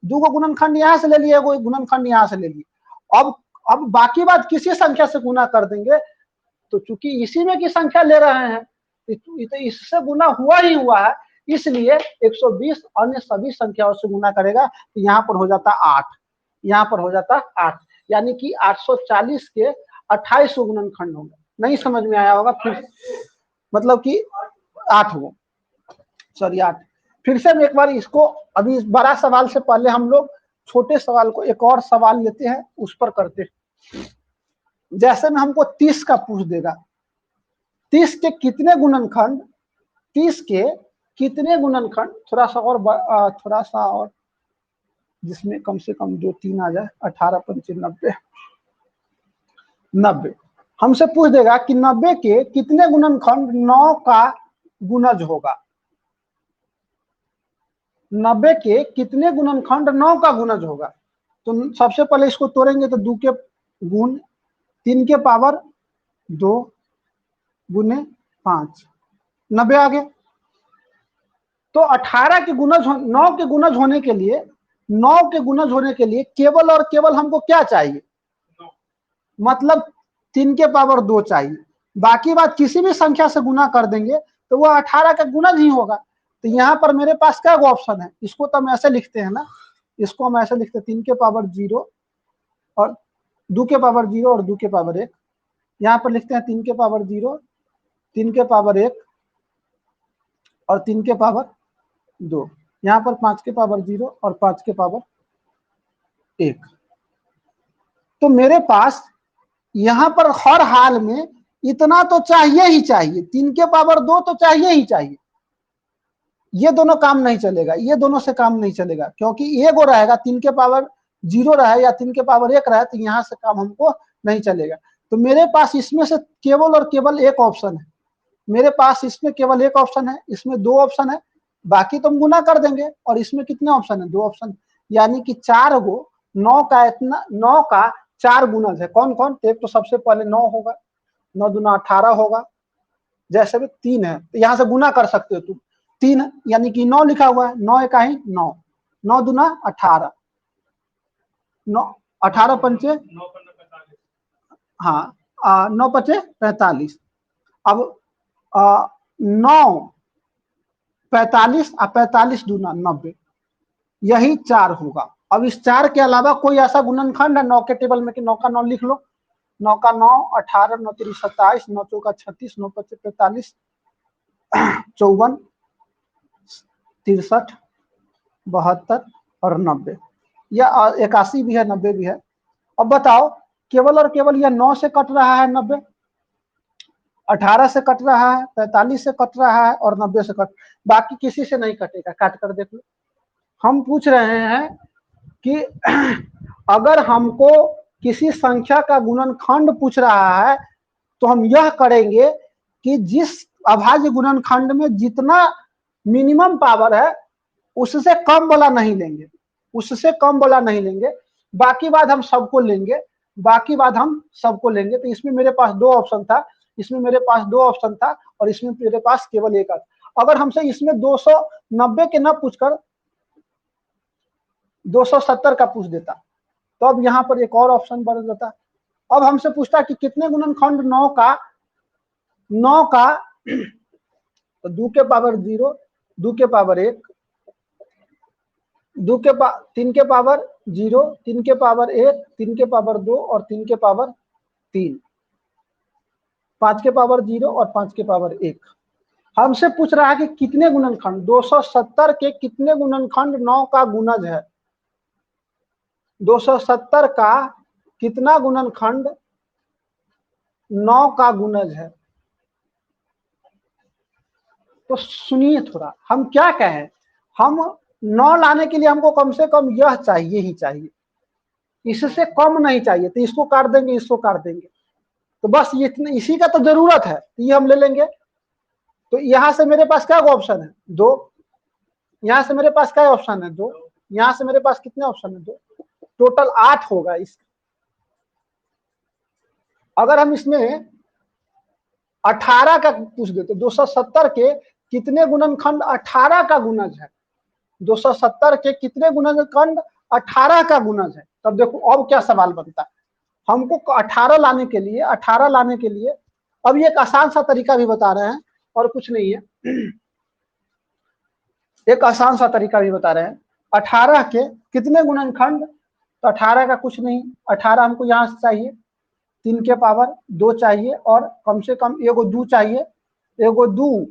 S1: 2 को गुणनखंड यहाँ से ले लिए, कोई गुणनखंड यहाँ से ले लिए। अब बाकी बात किसी संख्या से गुना कर देंगे, तो चूंकि इसी में की संख्या ले रहे हैं तो इससे गुना हुआ ही हुआ है, इसलिए 120 अन्य सभी संख्याओं से गुना करेगा तो यहाँ पर हो जाता 8, यहाँ पर हो जाता 8, यानी कि 840 के 28 गुणनखंड होंगे। नहीं समझ में आया होगा, फिर मतलब कि 8 हो, सॉरी 8। फिर से एक बार इसको, अभी इस बड़ा सवाल से पहले हम लोग छोटे सवाल को एक और सवाल लेते हैं, उस पर करते हैं। जैसे में हमको 30 का पूछ देगा, 30 के कितने गुणनखंड, 30 के कितने गुणनखंड, थोड़ा सा और जिसमें कम से कम 2 3 आ जाए, 18 5 90, 90 हमसे पूछ देगा कि 90 के कितने गुणनखंड 9 का गुणज होगा। 90 के कितने गुणनखंड 9 का गुणज होगा। तो सबसे पहले इसको तोड़ेंगे तो 2 के गुण 3 के पावर 2 गुने 5, 90 आ गए। तो 18 के गुणज 9 के गुणज होने के लिए, 9 के गुणज होने के लिए केवल और केवल हमको क्या चाहिए, मतलब 3 के पावर 2 चाहिए। बाकी बात किसी भी संख्या से गुना कर देंगे तो वो 18 का गुणज ही होगा। तो यहाँ पर मेरे पास क्या ऑप्शन है, इसको तो हम ऐसे लिखते हैं ना, इसको हम ऐसे लिखते हैं 3 के पावर 0 और 2 के पावर 0 और 2 के पावर 1। यहाँ पर लिखते हैं 3 के पावर 0, 3 के पावर 1 और 3 के पावर 2। यहाँ पर 5 के पावर 0 और 5 के पावर 1। तो मेरे पास यहाँ पर हर हाल में इतना तो चाहिए ही चाहिए, 3 के पावर 2 तो चाहिए ही चाहिए। ये दोनों काम नहीं चलेगा, ये दोनों से काम नहीं चलेगा, क्योंकि एगो रहेगा 3 के पावर 0 रहे या 3 के पावर 1 रहे तो यहाँ से काम हमको नहीं चलेगा। तो मेरे पास इसमें से केवल और केवल एक ऑप्शन है, मेरे पास इसमें केवल एक ऑप्शन है, इसमें 2 ऑप्शन है, बाकी तो हम गुना कर देंगे। और इसमें कितने ऑप्शन है, 2 ऑप्शन, यानी कि 4 गो 9 का, इतना 9 का 4 गुणज है। कौन कौन, एक तो सबसे पहले 9 होगा, 9 दूना 18 होगा, जैसे भी 3 है तो यहाँ से गुना कर सकते हो तुम, 3 यानी कि 9 लिखा हुआ है, 9 एक ही 9, 9 दूना 18, 9 18 पंचे, हाँ 9 पचे 45। अब 9 45 और 45 दूना 90, यही 4 होगा। अब इस 4 के अलावा कोई ऐसा गुणनखंड है 9 के टेबल में कि 9 का 9 लिख लो, 9 का 9 18, 9 3 27, 9 चौका 36, 9 5 45, 54 63 72 और 90, या 81 भी है 90 भी है। अब बताओ, केवल और केवल यह 9 से कट रहा है 90, 18 से कट रहा है, 45 से कट रहा है और 90 से कट, बाकी किसी से नहीं कटेगा, काट कर देख लो। हम पूछ रहे हैं कि अगर हमको किसी संख्या का गुणनखंड पूछ रहा है तो हम यह करेंगे कि जिस अभाज्य गुणनखंड में जितना मिनिमम पावर है उससे कम वाला नहीं लेंगे, उससे कम वाला नहीं लेंगे, बाकी बात हम सबको लेंगे, बाकी बात हम सबको लेंगे। तो इसमें मेरे पास 2 ऑप्शन था, इसमें मेरे पास 2 ऑप्शन था और इसमें मेरे पास केवल एक था। अगर हमसे इसमें 290 के न पूछकर 270 का पूछ देता तो अब यहाँ पर एक और ऑप्शन बढ़ जाता। अब हमसे पूछता कि कितने गुणनखंड 9 का तो 2 के पावर 0, 2 के पावर 1, 3 के पावर 0, 3 के पावर 1, 3 के पावर 2 और 3 के पावर 3, 5 के पावर 0 और 5 के पावर 1। हमसे पूछ रहा है कि कितने गुणनखंड, 270 के कितने गुणनखंड 9 का गुणज है, 270 का कितना गुणनखंड 9 का गुणज है। तो सुनिए थोड़ा, हम क्या कहें, हम 9 लाने के लिए हमको कम से कम यह चाहिए ही चाहिए, इससे कम नहीं चाहिए। तो इसको काट देंगे, इसको काट देंगे, तो बस ये इसी का तो जरूरत है, तो ये हम ले लेंगे। तो यहां से मेरे पास क्या ऑप्शन है, 2। यहां से मेरे पास क्या ऑप्शन है, 2। यहां से मेरे पास कितने ऑप्शन है, 2। टोटल 8 होगा इस। अगर हम इसमें 18 का पूछ देते, 270 के कितने गुणनखंड 18 का गुणज है, 270 के कितने गुणनखंड 18 का गुणज है। तब देखो अब क्या सवाल बनता है, हमको 18 लाने के लिए, 18 लाने के लिए अब ये एक आसान सा तरीका भी बता रहे हैं, और कुछ नहीं है, एक आसान सा तरीका भी बता रहे हैं। 18 के कितने गुणनखंड, तो 18 का कुछ नहीं, 18 हमको यहाँ से चाहिए, 3 के पावर 2 चाहिए, और कम से कम एगो 2 चाहिए, एगो 2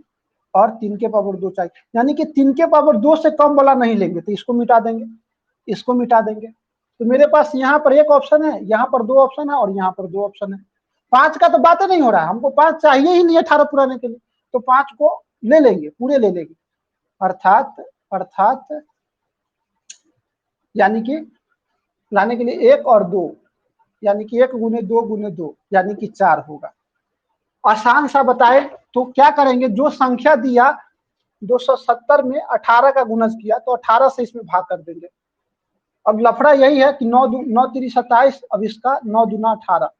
S1: और 3 के पावर 2 चाहिए, यानी कि 3 के पावर 2 से कम वाला नहीं लेंगे, तो इसको मिटा देंगे, इसको मिटा देंगे। तो मेरे पास यहाँ पर एक ऑप्शन है, यहाँ पर 2 ऑप्शन है, और यहाँ पर 2 ऑप्शन है। 5 का तो बात नहीं हो रहा है, हमको 5 चाहिए ही नहीं 18 पुराने के लिए, तो 5 को ले लेंगे, पूरे ले लेंगे। अर्थात यानी कि लाने के लिए 1 और 2, यानी कि 1 गुने 2 गुने 2 यानी कि 4 होगा। आसान सा बताए तो क्या करेंगे, जो संख्या दिया 270 में 18 का गुणज किया, तो 18 से इसमें भाग कर देंगे। अब लफड़ा यही है कि 9 9 3 27, अब इसका 9 दूना 18,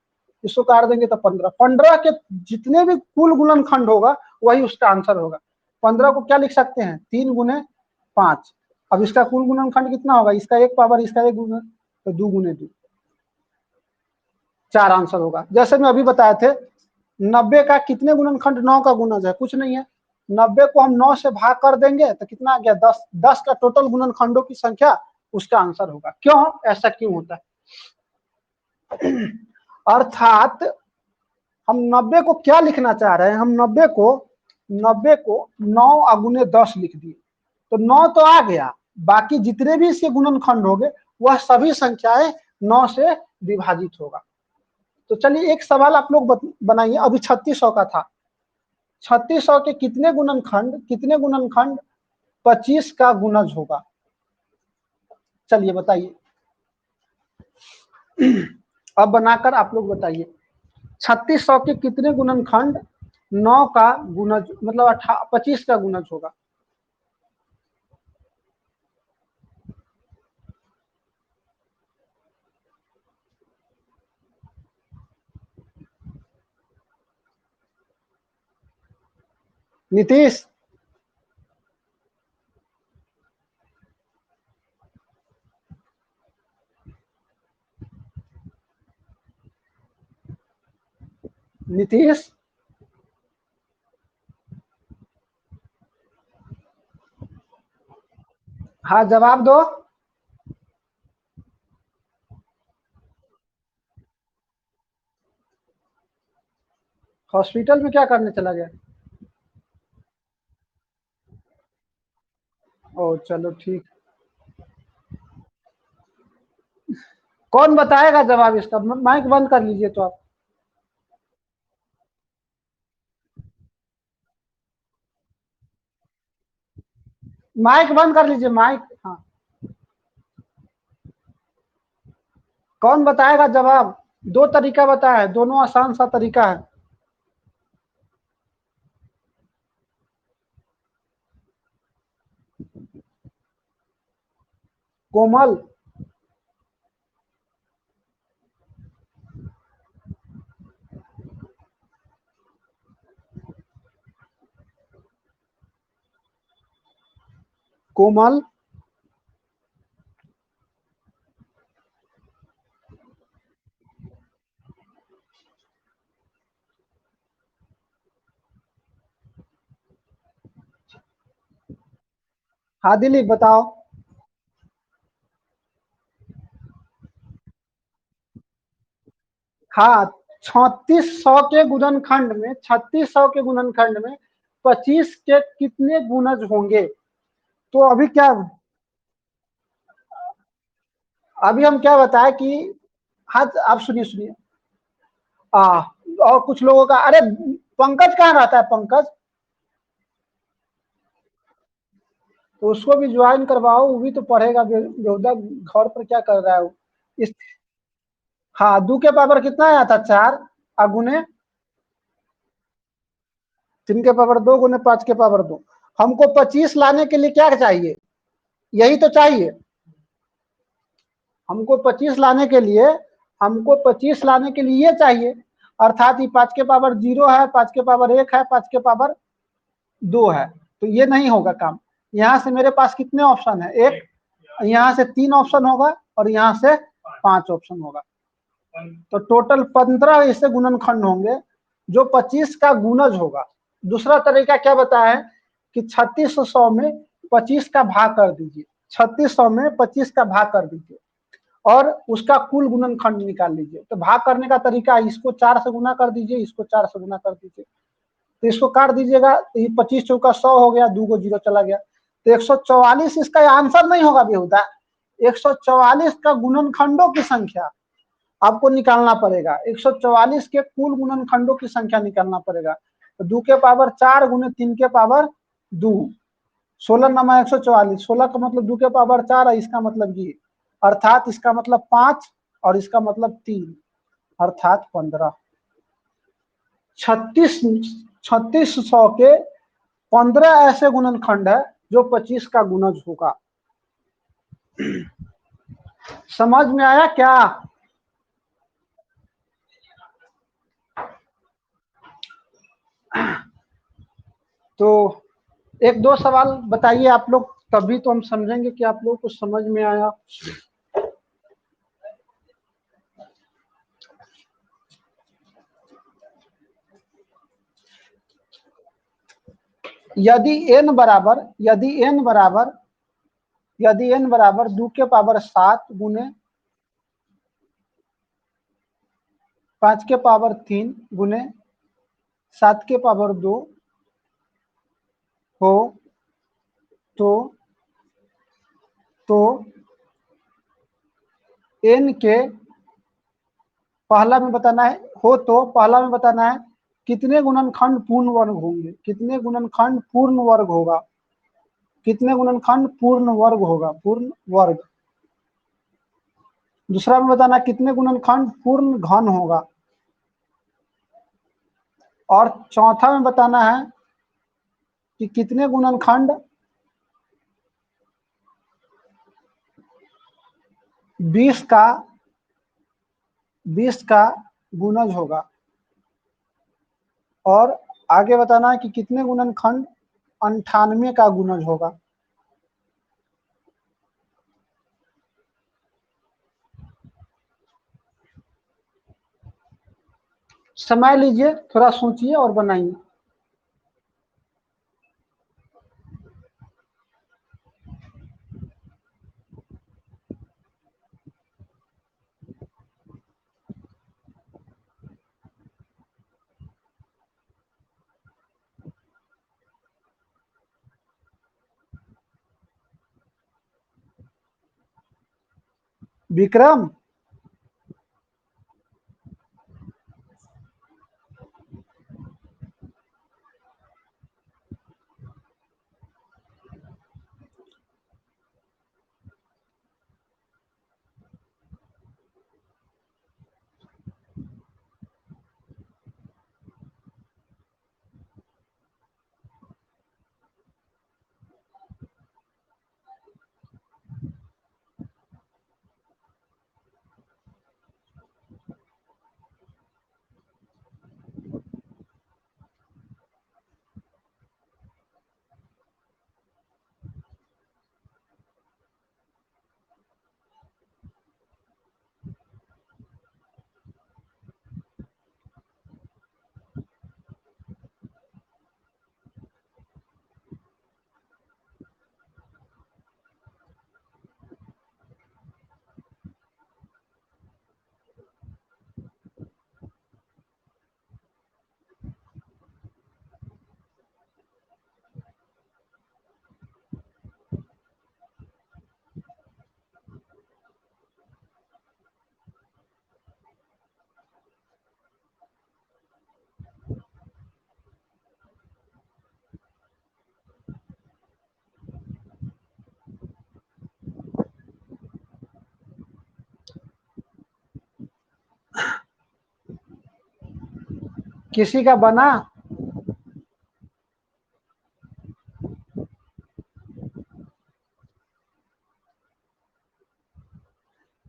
S1: इसको काट देंगे तो 15। 15 के जितने भी कुल गुणनखंड होगा वही उसका आंसर होगा। 15 को क्या लिख सकते हैं, 3 गुने 5। अब इसका कुल गुणनखंड कितना होगा, इसका 1 पावर, इसका 1 गुना, तो 2 गुने 2, 4 आंसर होगा। जैसे मैं अभी बताए थे, 90 का कितने गुणनखंड 9 का गुणज है, कुछ नहीं है। 90 को हम 9 से भाग कर देंगे तो कितना आ गया, 10। 10 का टोटल गुणनखंडों की संख्या उसका आंसर होगा। क्यों, ऐसा क्यों होता है? अर्थात हम 90 को क्या लिखना चाह रहे हैं, हम 90 को 9 अगुने 10 लिख दिए, तो 9 तो आ गया, बाकी जितने भी इसके गुणनखंड होंगे वह सभी संख्याएं 9 से विभाजित होगा। तो चलिए एक सवाल आप लोग बनाइए, अभी 3600 का था। 3600 के कितने गुणनखंड 25 का गुणज होगा, चलिए बताइए। अब बनाकर आप लोग बताइए, 3600 के कितने गुणनखंड 9 का गुणज मतलब 25 का गुणज होगा। नीतीश, नीतीश, हाँ जवाब दो। हॉस्पिटल में क्या करने चला गया? ओ चलो ठीक। कौन बताएगा जवाब इसका, माइक बंद कर लीजिए तो आप। माइक बंद कर लीजिए, माइक, हाँ। कौन बताएगा जवाब? 2 तरीका बताया है, दोनों आसान सा तरीका है। कोमल, कोमल, हाँ दिलीप बताओ। हाँ, 3600 के गुणनखंड में, 3600 के गुणनखंड में 25 के कितने गुणज होंगे? तो अभी हम क्या बताए कि हाँ आप सुनिए सुनिए। और कुछ लोगों का, अरे पंकज कहाँ रहता है पंकज, तो उसको भी ज्वाइन करवाओ, वो भी तो पढ़ेगा। बेहुदा घर पर क्या कर रहा है वो। इस हाँ, 2 के पावर कितना आया था, 4, गुने 3 के पावर 2 गुने 5 के पावर 2। हमको 25 लाने के लिए क्या चाहिए, यही तो चाहिए। हमको 25 लाने के लिए, हमको 25 लाने के लिए ये चाहिए, अर्थात ये 5 के पावर 0 है, 5 के पावर 1 है, 5 के पावर 2 है, तो ये नहीं होगा काम। यहाँ से मेरे पास कितने ऑप्शन है, एक, यहाँ से 3 ऑप्शन होगा और यहाँ से 5 ऑप्शन होगा, तो टोटल 15 ऐसे गुणनखंड होंगे जो 25 का गुणज होगा। दूसरा तरीका क्या बताया है कि 3600 में 25 का भाग कर दीजिए, 3600 में 25 का भाग कर दीजिए और उसका कुल गुणनखंड निकाल लीजिए। तो भाग करने का तरीका, इसको 4 से गुना कर दीजिए, इसको 4 से गुना कर दीजिए, तो इसको काट दीजिएगा, तो ये 25 चौका 100 हो गया, 2 को 0 चला गया, तो 144 इसका आंसर नहीं होगा बेहुदा। 144 का गुणनखंडों की संख्या आपको निकालना पड़ेगा, 144 के कुल गुणनखंडों की संख्या निकालना पड़ेगा। तो 2 के पावर 4 गुने 3 के पावर 2, 16 नमा 144, 16 का मतलब 2 के पावर 4 है, इसका मतलब ये, अर्थात इसका मतलब 5 और इसका मतलब 3, अर्थात 15। 3600 के 15 ऐसे गुणनखंड है जो 25 का गुणज होगा। समझ में आया क्या। तो 1-2 सवाल बताइए आप लोग, तभी तो हम समझेंगे कि आप लोग को समझ में आया। यदि n बराबर 2 के पावर 7 गुने 5 के पावर 3 गुने 7 के पावर 2 हो, तो n के पहला में बताना है, पहला में बताना है कितने गुणनखंड पूर्ण वर्ग होंगे, कितने गुणनखंड पूर्ण वर्ग होगा, कितने गुणनखंड पूर्ण वर्ग होगा, पूर्ण वर्ग। दूसरा में बताना कितने गुणनखंड पूर्ण घन होगा, और चौथा में बताना है कि कितने गुणनखंड 20 का गुणज होगा, और आगे बताना है कि कितने गुणनखंड 98 का गुणज होगा। समय लीजिए, थोड़ा सोचिए और बनाइए। विक्रम, किसी का बना?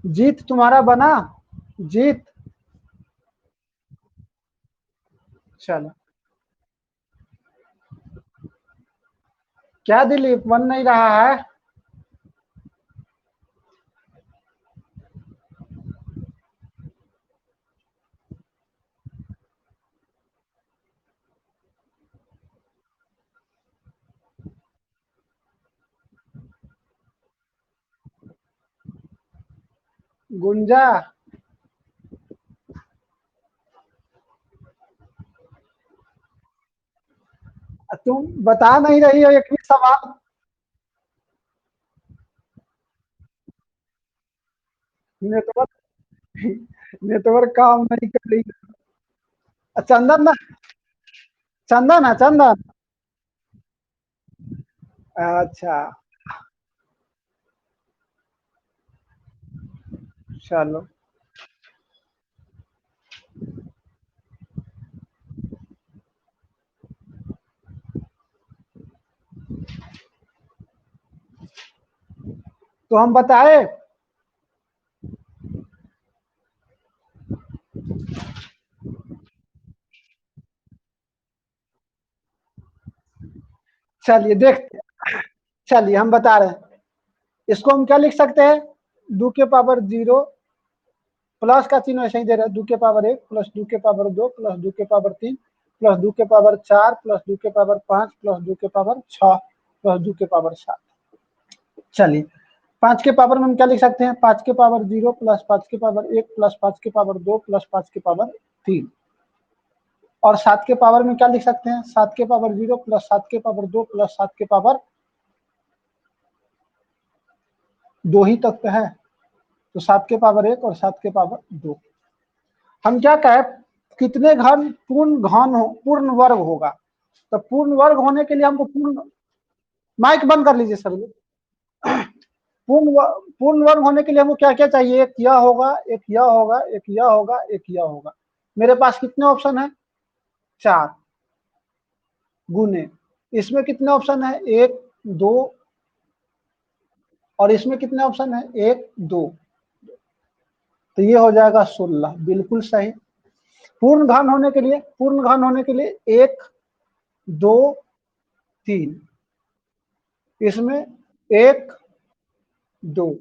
S1: जीत तुम्हारा बना? जीत? चलो, क्या दिलीप बन नहीं रहा है? गुंजा, तुम बता नहीं रही हो एक भी सवाल। नेटवर्क नेटवर्क काम नहीं कर रही। चंदन ना? चंदन है, चंदन। अच्छा, चलो। तो हम बताए? चलिए देखते हैं। चलिए हम बता रहे हैं। इसको हम क्या लिख सकते हैं? 2 के पावर 0 प्लस का चिन्ह ऐसे ही दे रहा है। 2 के पावर 1 प्लस 2 के पावर 2 प्लस 2 के पावर 3 प्लस 2 के पावर 4 प्लस 2 के पावर 5 प्लस 2 के पावर 6 प्लस 2 के पावर 7। चलिए, 5 के पावर में हम क्या लिख सकते हैं? 5 के पावर 0 प्लस 5 के पावर 1 प्लस 5 के पावर 2 प्लस 5 के पावर 3। और 7 के पावर में क्या लिख सकते हैं? 7 के पावर 0 प्लस 7 के पावर 2 प्लस 7 के पावर 2 ही तक तो है। तो 7 के पावर 1 और 7 के पावर 2। हम क्या कहें? कितने घन पूर्ण वर्ग होगा? तो पूर्ण वर्ग होने के लिए हमको माइक बंद कर लीजिए सर। पूर्ण वर्ग होने के लिए हमको क्या क्या चाहिए? एक यह होगा, एक यह होगा, एक यह होगा, एक यह होगा। मेरे पास कितने ऑप्शन है? 4 गुने इसमें कितने ऑप्शन है? 1 2 और इसमें कितने ऑप्शन है? 1 2। तो ये हो जाएगा 16। बिल्कुल सही। पूर्ण घन होने के लिए 1 2 3, इसमें 1 2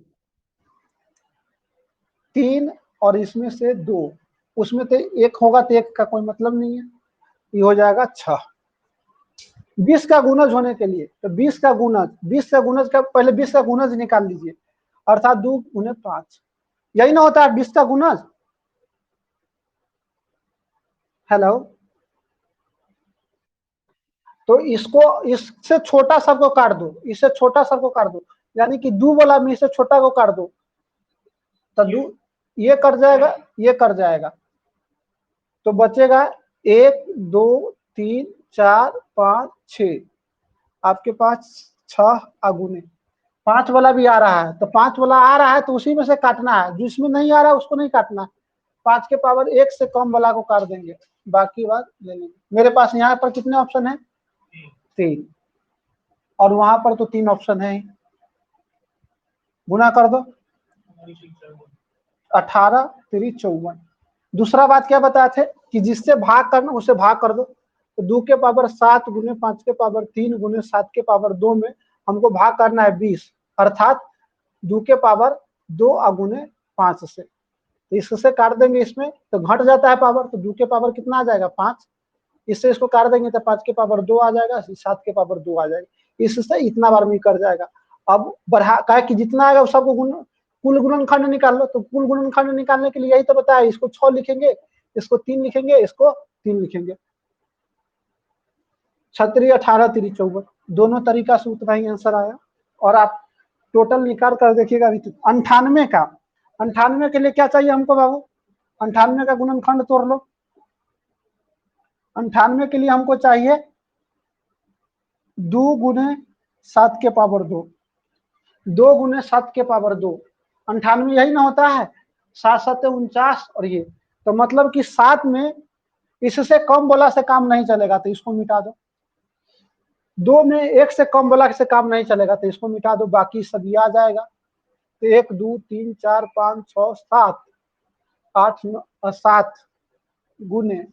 S1: 3 और इसमें से 2। उसमें तो 1 होगा तो 1 का कोई मतलब नहीं है। ये हो जाएगा 6। 20 का गुणज होने के लिए तो 20 का पहले 20 का गुणज निकाल लीजिए, अर्थात 2 गुने 5। यही ना होता है 20 का गुणज? हेलो। तो इसको, इससे छोटा सबको काट दो, इससे छोटा सबको काट दो, यानी कि 2 वाला में इससे छोटा को काट दो। तो 2 ये कट जाएगा, ये कट जाएगा। तो बचेगा 1 2 3 4 5 6। आपके पास 6 अगुने 5 वाला भी आ रहा है। तो 5 वाला आ रहा है तो उसी में से काटना है, जिसमें नहीं आ रहा है उसको नहीं काटना। 5 के पावर 1 से कम वाला को काट देंगे, बाकी बात ले लेंगे। मेरे पास यहाँ पर कितने ऑप्शन है? 3। और वहां पर तो 3 ऑप्शन है। गुना कर दो। 18 3 54। दूसरा बात क्या बताए थे कि जिससे भाग करना उसे भाग कर दो। तो 2 के पावर 7 गुने 5 के पावर 3 गुने 7 के पावर 2 में हमको भाग करना है 20, अर्थात 2 के पावर 2 अगुने 5 से। तो इससे काट देंगे, इसमें तो घट जाता है पावर। तो 2 के पावर कितना आ जाएगा? 5। इससे इसको काट देंगे तो 5 के पावर 2 आ जाएगा, 7 के पावर 2 आ जाएगा। इससे इतना बार में कर जाएगा। अब बढ़ा का कि जितना आएगा सबको कुल गुणनखंड निकाल लो। तो कुल गुणनखंड निकालने के लिए यही तो बताया, इसको 6 लिखेंगे, इसको 3 लिखेंगे, इसको 3 लिखेंगे। 36 18 3 54, दोनों तरीका से उतना ही आंसर आया। और आप टोटल निकाल कर देखिएगा। अभी 98 का, 98 के लिए क्या चाहिए हमको बाबू? 98 का गुणनखंड तोड़ लो। 98 के लिए हमको चाहिए 2 गुने 7 के पावर 2, 2 गुने 7 के पावर 2। 98 यही ना होता है? 7 7 49 और ये तो मतलब कि 7 में इससे कम बोला से काम नहीं चलेगा तो इसको मिटा दो। 2 में 1 से कम बोला से काम नहीं चलेगा तो इसको मिटा दो, बाकी सभी आ जाएगा। तो 1 2 3 4 5 6 7 8 9 7 गुने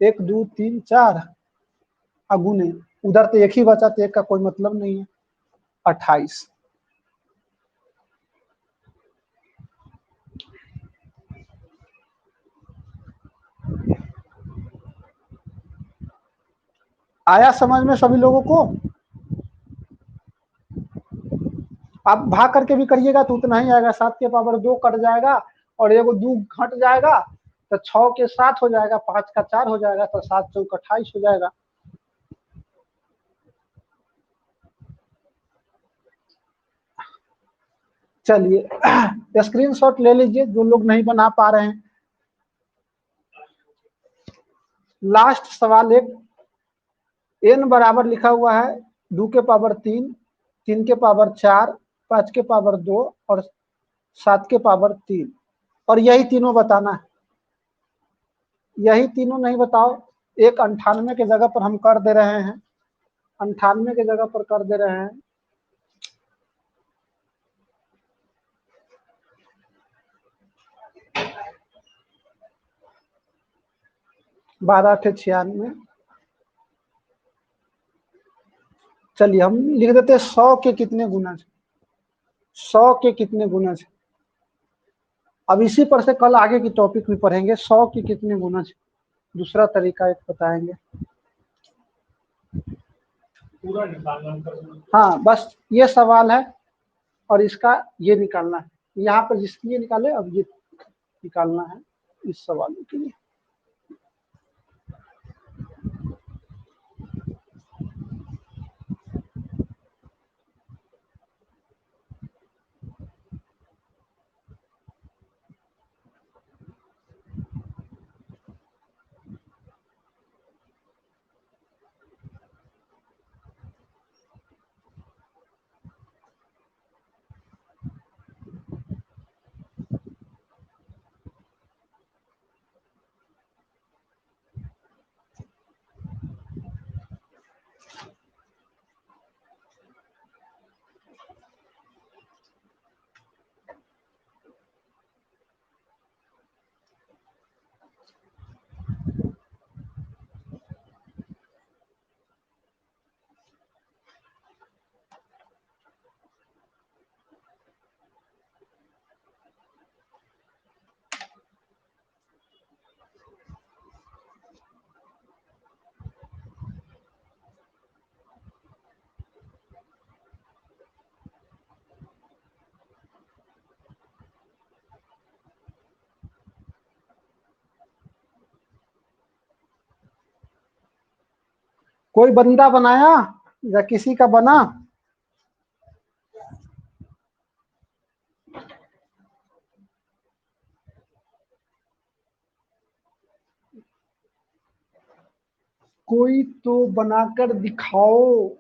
S1: 1 2 3 4 गुने उधर तो 1 ही बचा, तो 1 का कोई मतलब नहीं है, 28। आया समझ में सभी लोगों को? आप भाग करके भी करिएगा तो उतना ही आएगा, 7 के पावर 2 कट जाएगा और एगो 2 घट जाएगा तो 6 के 7 हो जाएगा, 5 का 4 हो जाएगा, तो 7 चौक 28 हो जाएगा। चलिए स्क्रीनशॉट ले लीजिए जो लोग नहीं बना पा रहे हैं। लास्ट सवाल एक, n बराबर लिखा हुआ है 2 के पावर 3, 3 के पावर 4, 5 के पावर 2 और 7 के पावर 3, और यही तीनों बताना है। यही तीनों नहीं बताओ, एक 98 के जगह पर हम कर दे रहे हैं, 98 के जगह पर कर दे रहे हैं। बारह 96। चलिए हम लिख देते हैं 100 के कितने गुना, 100 के कितने गुना। अब इसी पर से कल आगे की टॉपिक भी पढ़ेंगे, 100 के कितने गुना। दूसरा तरीका एक बताएंगे।
S2: पूरा निकालना।
S1: हाँ बस ये सवाल है और इसका ये निकालना है, यहाँ पर जिसकी ये निकाले अब ये निकालना है इस सवाल के लिए। कोई बंदा बनाया या किसी का बना? कोई तो बनाकर दिखाओ।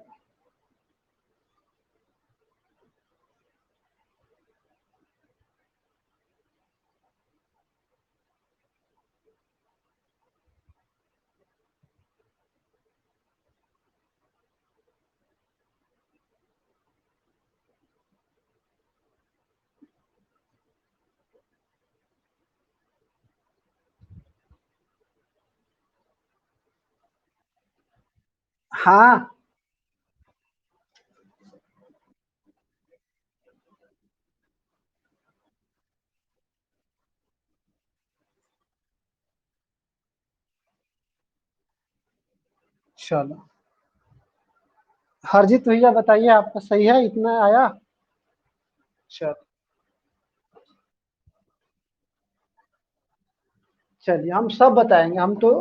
S1: हाँ चलो, हरजीत भैया बताइए आपका सही है, इतना आया? चलो चलिए हम सब बताएंगे, हम तो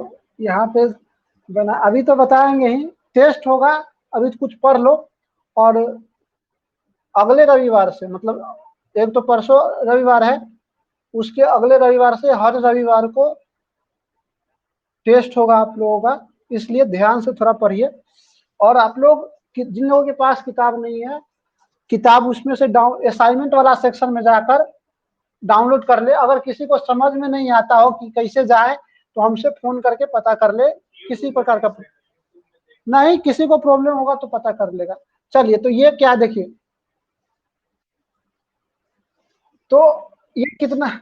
S1: यहाँ पे बना अभी तो बताएंगे ही, टेस्ट होगा। अभी तो कुछ पढ़ लो और अगले रविवार से, मतलब एक तो परसों रविवार है, उसके अगले रविवार से हर रविवार को टेस्ट होगा आप लोगों का, इसलिए ध्यान से थोड़ा पढ़िए। और आप लोग जिन लोगों के पास किताब नहीं है, किताब उसमें से डाउन असाइनमेंट वाला सेक्शन में जाकर डाउनलोड कर ले। अगर किसी को समझ में नहीं आता हो कि कैसे जाए तो हमसे फोन करके पता कर ले, किसी प्रकार का नहीं, किसी को प्रॉब्लम होगा तो पता कर लेगा। चलिए, तो ये क्या देखिए, तो ये कितना,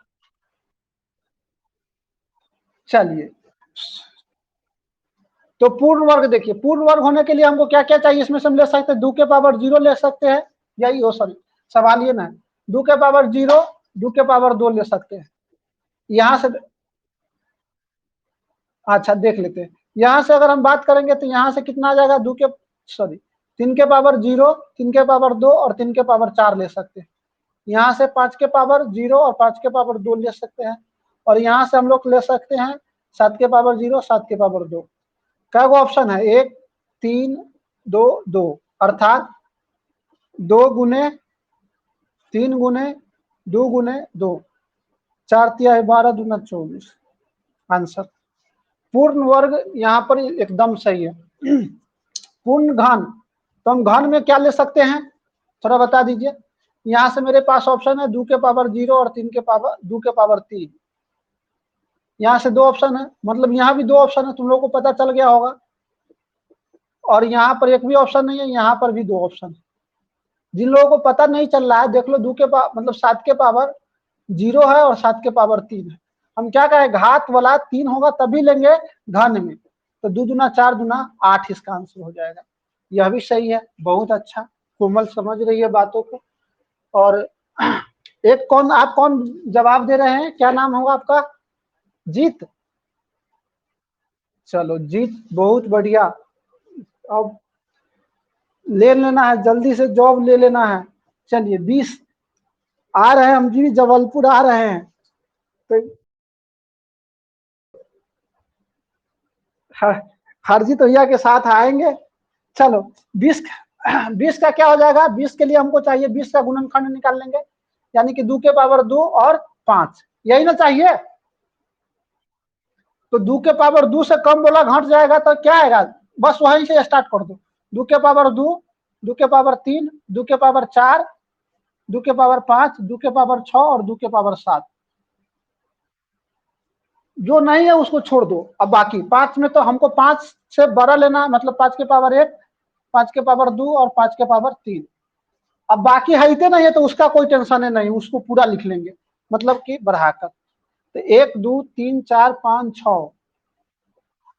S1: चलिए तो पूर्ण वर्ग देखिए, पूर्ण वर्ग होने के लिए हमको क्या क्या चाहिए, इसमें से हम ले सकते हैं 2 के पावर 0 ले सकते हैं, यही हो सॉरी सवाल ये ना है, 2 के पावर 0, 2 के पावर 2 ले सकते हैं। यहां से अच्छा देख लेते हैं, यहां से अगर हम बात करेंगे तो यहां से कितना आ जाएगा, 2 के सॉरी 3 के पावर 0, 3 के पावर 2 और 3 के पावर 4 ले सकते हैं। यहाँ से 5 के पावर 0 और 5 के पावर 2 ले सकते हैं, और यहाँ से हम लोग ले सकते हैं 7 के पावर 0, 7 के पावर 2। क्या वो ऑप्शन है, 1 3 2 2, अर्थात 2 गुने 3 गुने 2 गुने 2, 4 तिहाई 12 दूना 24 आंसर। पूर्ण वर्ग यहाँ पर एकदम सही है। पूर्ण घन, तो हम घन में क्या ले सकते हैं, थोड़ा बता दीजिए। यहाँ से मेरे पास ऑप्शन है 2 के पावर 0 और 3 के पावर 2 के पावर 3। यहाँ से 2 ऑप्शन है, मतलब यहाँ भी 2 ऑप्शन है, तुम लोगों को पता चल गया होगा। और यहाँ पर एक भी ऑप्शन नहीं है, यहाँ पर भी 2 ऑप्शन है। जिन लोगों को पता नहीं चल रहा है, देख लो 2 के पावर मतलब 7 के पावर 0 है और 7 के पावर 3 है। हम क्या कहें, घात वाला 3 होगा तभी लेंगे घन में, तो 2 दूना 4 दूना 8 इसका आंसर हो जाएगा। यह भी सही है, बहुत अच्छा, कोमल समझ रही है बातों को। और एक कौन, आप कौन जवाब दे रहे हैं, क्या नाम होगा आपका, जीत, चलो जीत बहुत बढ़िया। अब ले लेना है, जल्दी से जॉब ले लेना है। चलिए 20 आ रहे हैं, हम जी जबलपुर आ रहे हैं, तो हरजीत भैया के साथ आएंगे। चलो 20 20 का क्या हो जाएगा, 20 के लिए हमको चाहिए 20 का गुणनखंड निकाल लेंगे, यानी कि 2 के पावर 2 और 5, यही ना चाहिए। तो 2 के पावर 2 से कम बोला घट जाएगा तो क्या आएगा, बस वहीं से स्टार्ट कर दो। 2 के पावर 2, 2 के पावर 3, 2 के पावर 4, 2 के पावर 5, 2 के पावर 6 और 2 के पावर 7। जो नहीं है उसको छोड़ दो। अब बाकी 5 में तो हमको 5 से बड़ा लेना है, मतलब 5 के पावर 1, 5 के पावर 2 और 5 के पावर 3। अब बाकी है नहीं है तो उसका कोई टेंशन है नहीं, उसको पूरा लिख लेंगे, मतलब कि बढ़ाकर। तो 1 2 3 4 5 6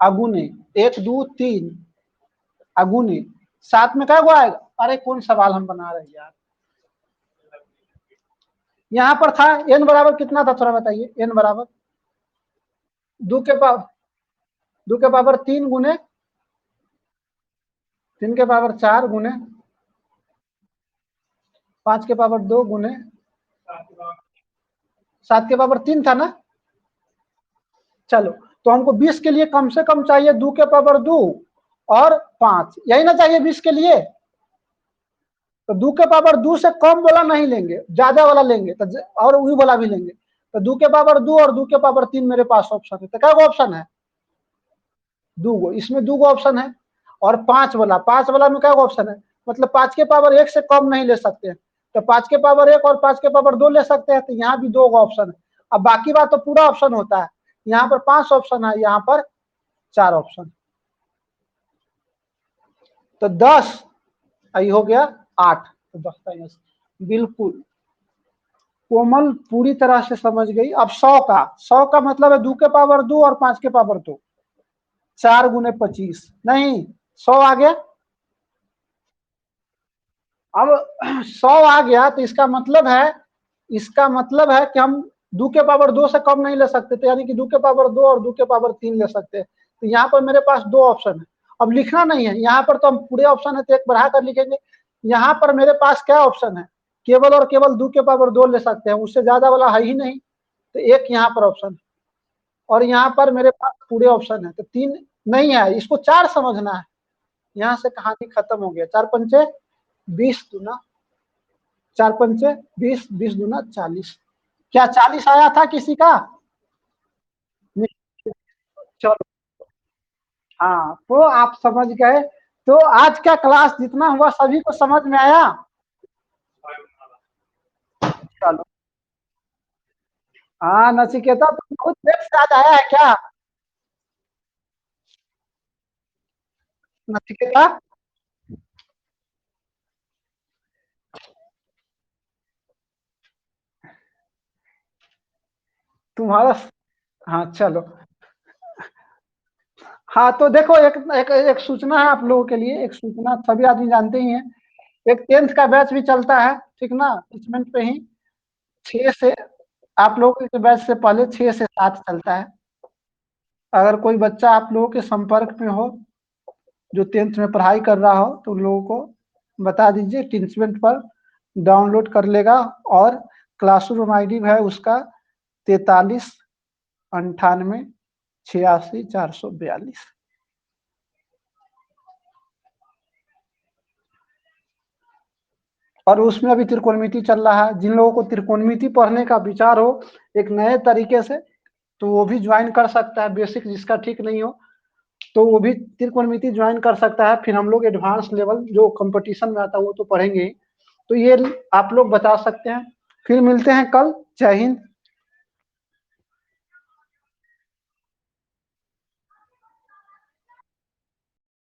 S1: अगुने 1 2 3 अगुने 7 में क्या हुआ आएगा, अरे कौन सवाल हम बना रहे हैं यार, यहाँ पर था n बराबर कितना था, थोड़ा बताइए। n बराबर 2 के पावर 3 गुने 3 के पावर 4 गुने 5 के पावर 2 गुने 7 के पावर 3 था ना। चलो, तो हमको 20 के लिए कम से कम चाहिए 2 के पावर 2 और 5, यही ना चाहिए 20 के लिए। तो 2 के पावर 2 से कम वाला नहीं लेंगे, ज्यादा वाला लेंगे, तो और वही वाला भी लेंगे। तो 2 के पावर 2 और 2 के पावर 3 मेरे पास ऑप्शन है, तो क्या ऑप्शन है, 2 गो, इसमें 2 गो ऑप्शन है। और 5 वाला में क्या ऑप्शन है, मतलब 5 के पावर 1 से कम नहीं ले सकते हैं, तो 5 के पावर 1 और 5 के पावर 2 ले सकते हैं, तो यहाँ भी 2 ऑप्शन है। अब बाकी बात तो पूरा ऑप्शन होता है, यहाँ पर 5 ऑप्शन है, यहाँ पर 4 ऑप्शन। तो 10 आई हो गया 8, तो 10 का यस बिल्कुल। कोमल पूरी तरह से समझ गई। अब 100 का मतलब है 2 के पावर 2 और 5 के पावर 2, 4 गुने 25, नहीं 100 आ गया। अब 100 आ गया तो इसका मतलब है कि हम 2 के पावर 2 से कम नहीं ले सकते थे, यानी कि 2 के पावर 2 और 2 के पावर 3 ले सकते हैं। तो यहाँ पर मेरे पास 2 ऑप्शन है, अब लिखना नहीं है यहाँ पर, तो हम पूरे ऑप्शन है तो एक बढ़ा कर लिखेंगे। यहाँ पर मेरे पास क्या ऑप्शन है, केवल और केवल 2 के पावर 2 ले सकते हैं, उससे ज्यादा वाला है ही नहीं, तो एक यहाँ पर ऑप्शन है। और यहाँ पर मेरे पास पूरे ऑप्शन है, तो 3 नहीं है, इसको 4 समझना है। यहाँ से कहानी खत्म हो गया। 4 पंचे 20 दूना 4 पंचे 20, 20 दूना 40। क्या 40 आया था किसी का, चलो हाँ, तो आप समझ गए। तो आज का क्लास जितना हुआ सभी को समझ में आया। चलो हाँ नचिकेता, तुम बहुत देर से आज आया है क्या, नचिकेता तुम्हारा, हाँ चलो। हाँ तो देखो, एक एक एक सूचना है आप लोगों के लिए, एक सूचना सभी आदमी जानते ही हैं। एक 10th का बैच भी चलता है, ठीक ना, इस मंथ पे ही 6 से, आप लोगों के बैच से पहले 6 से 7 चलता है। अगर कोई बच्चा आप लोगों के संपर्क में हो जो 10th में पढ़ाई कर रहा हो तो उन लोगों को बता दीजिए, टिंचमेंट पर डाउनलोड कर लेगा। और क्लासरूम आईडी है उसका 43 98 86 442। और उसमें अभी त्रिकोणमिति चल रहा है। जिन लोगों को त्रिकोणमिति पढ़ने का विचार हो एक नए तरीके से, तो वो भी ज्वाइन कर सकता है। बेसिक जिसका ठीक नहीं हो तो वो भी त्रिकोणमिति ज्वाइन कर सकता है। फिर हम लोग एडवांस लेवल जो कंपटीशन में आता है वो तो पढ़ेंगे ही। तो ये आप लोग बता सकते हैं। फिर मिलते हैं कल। जय हिंद।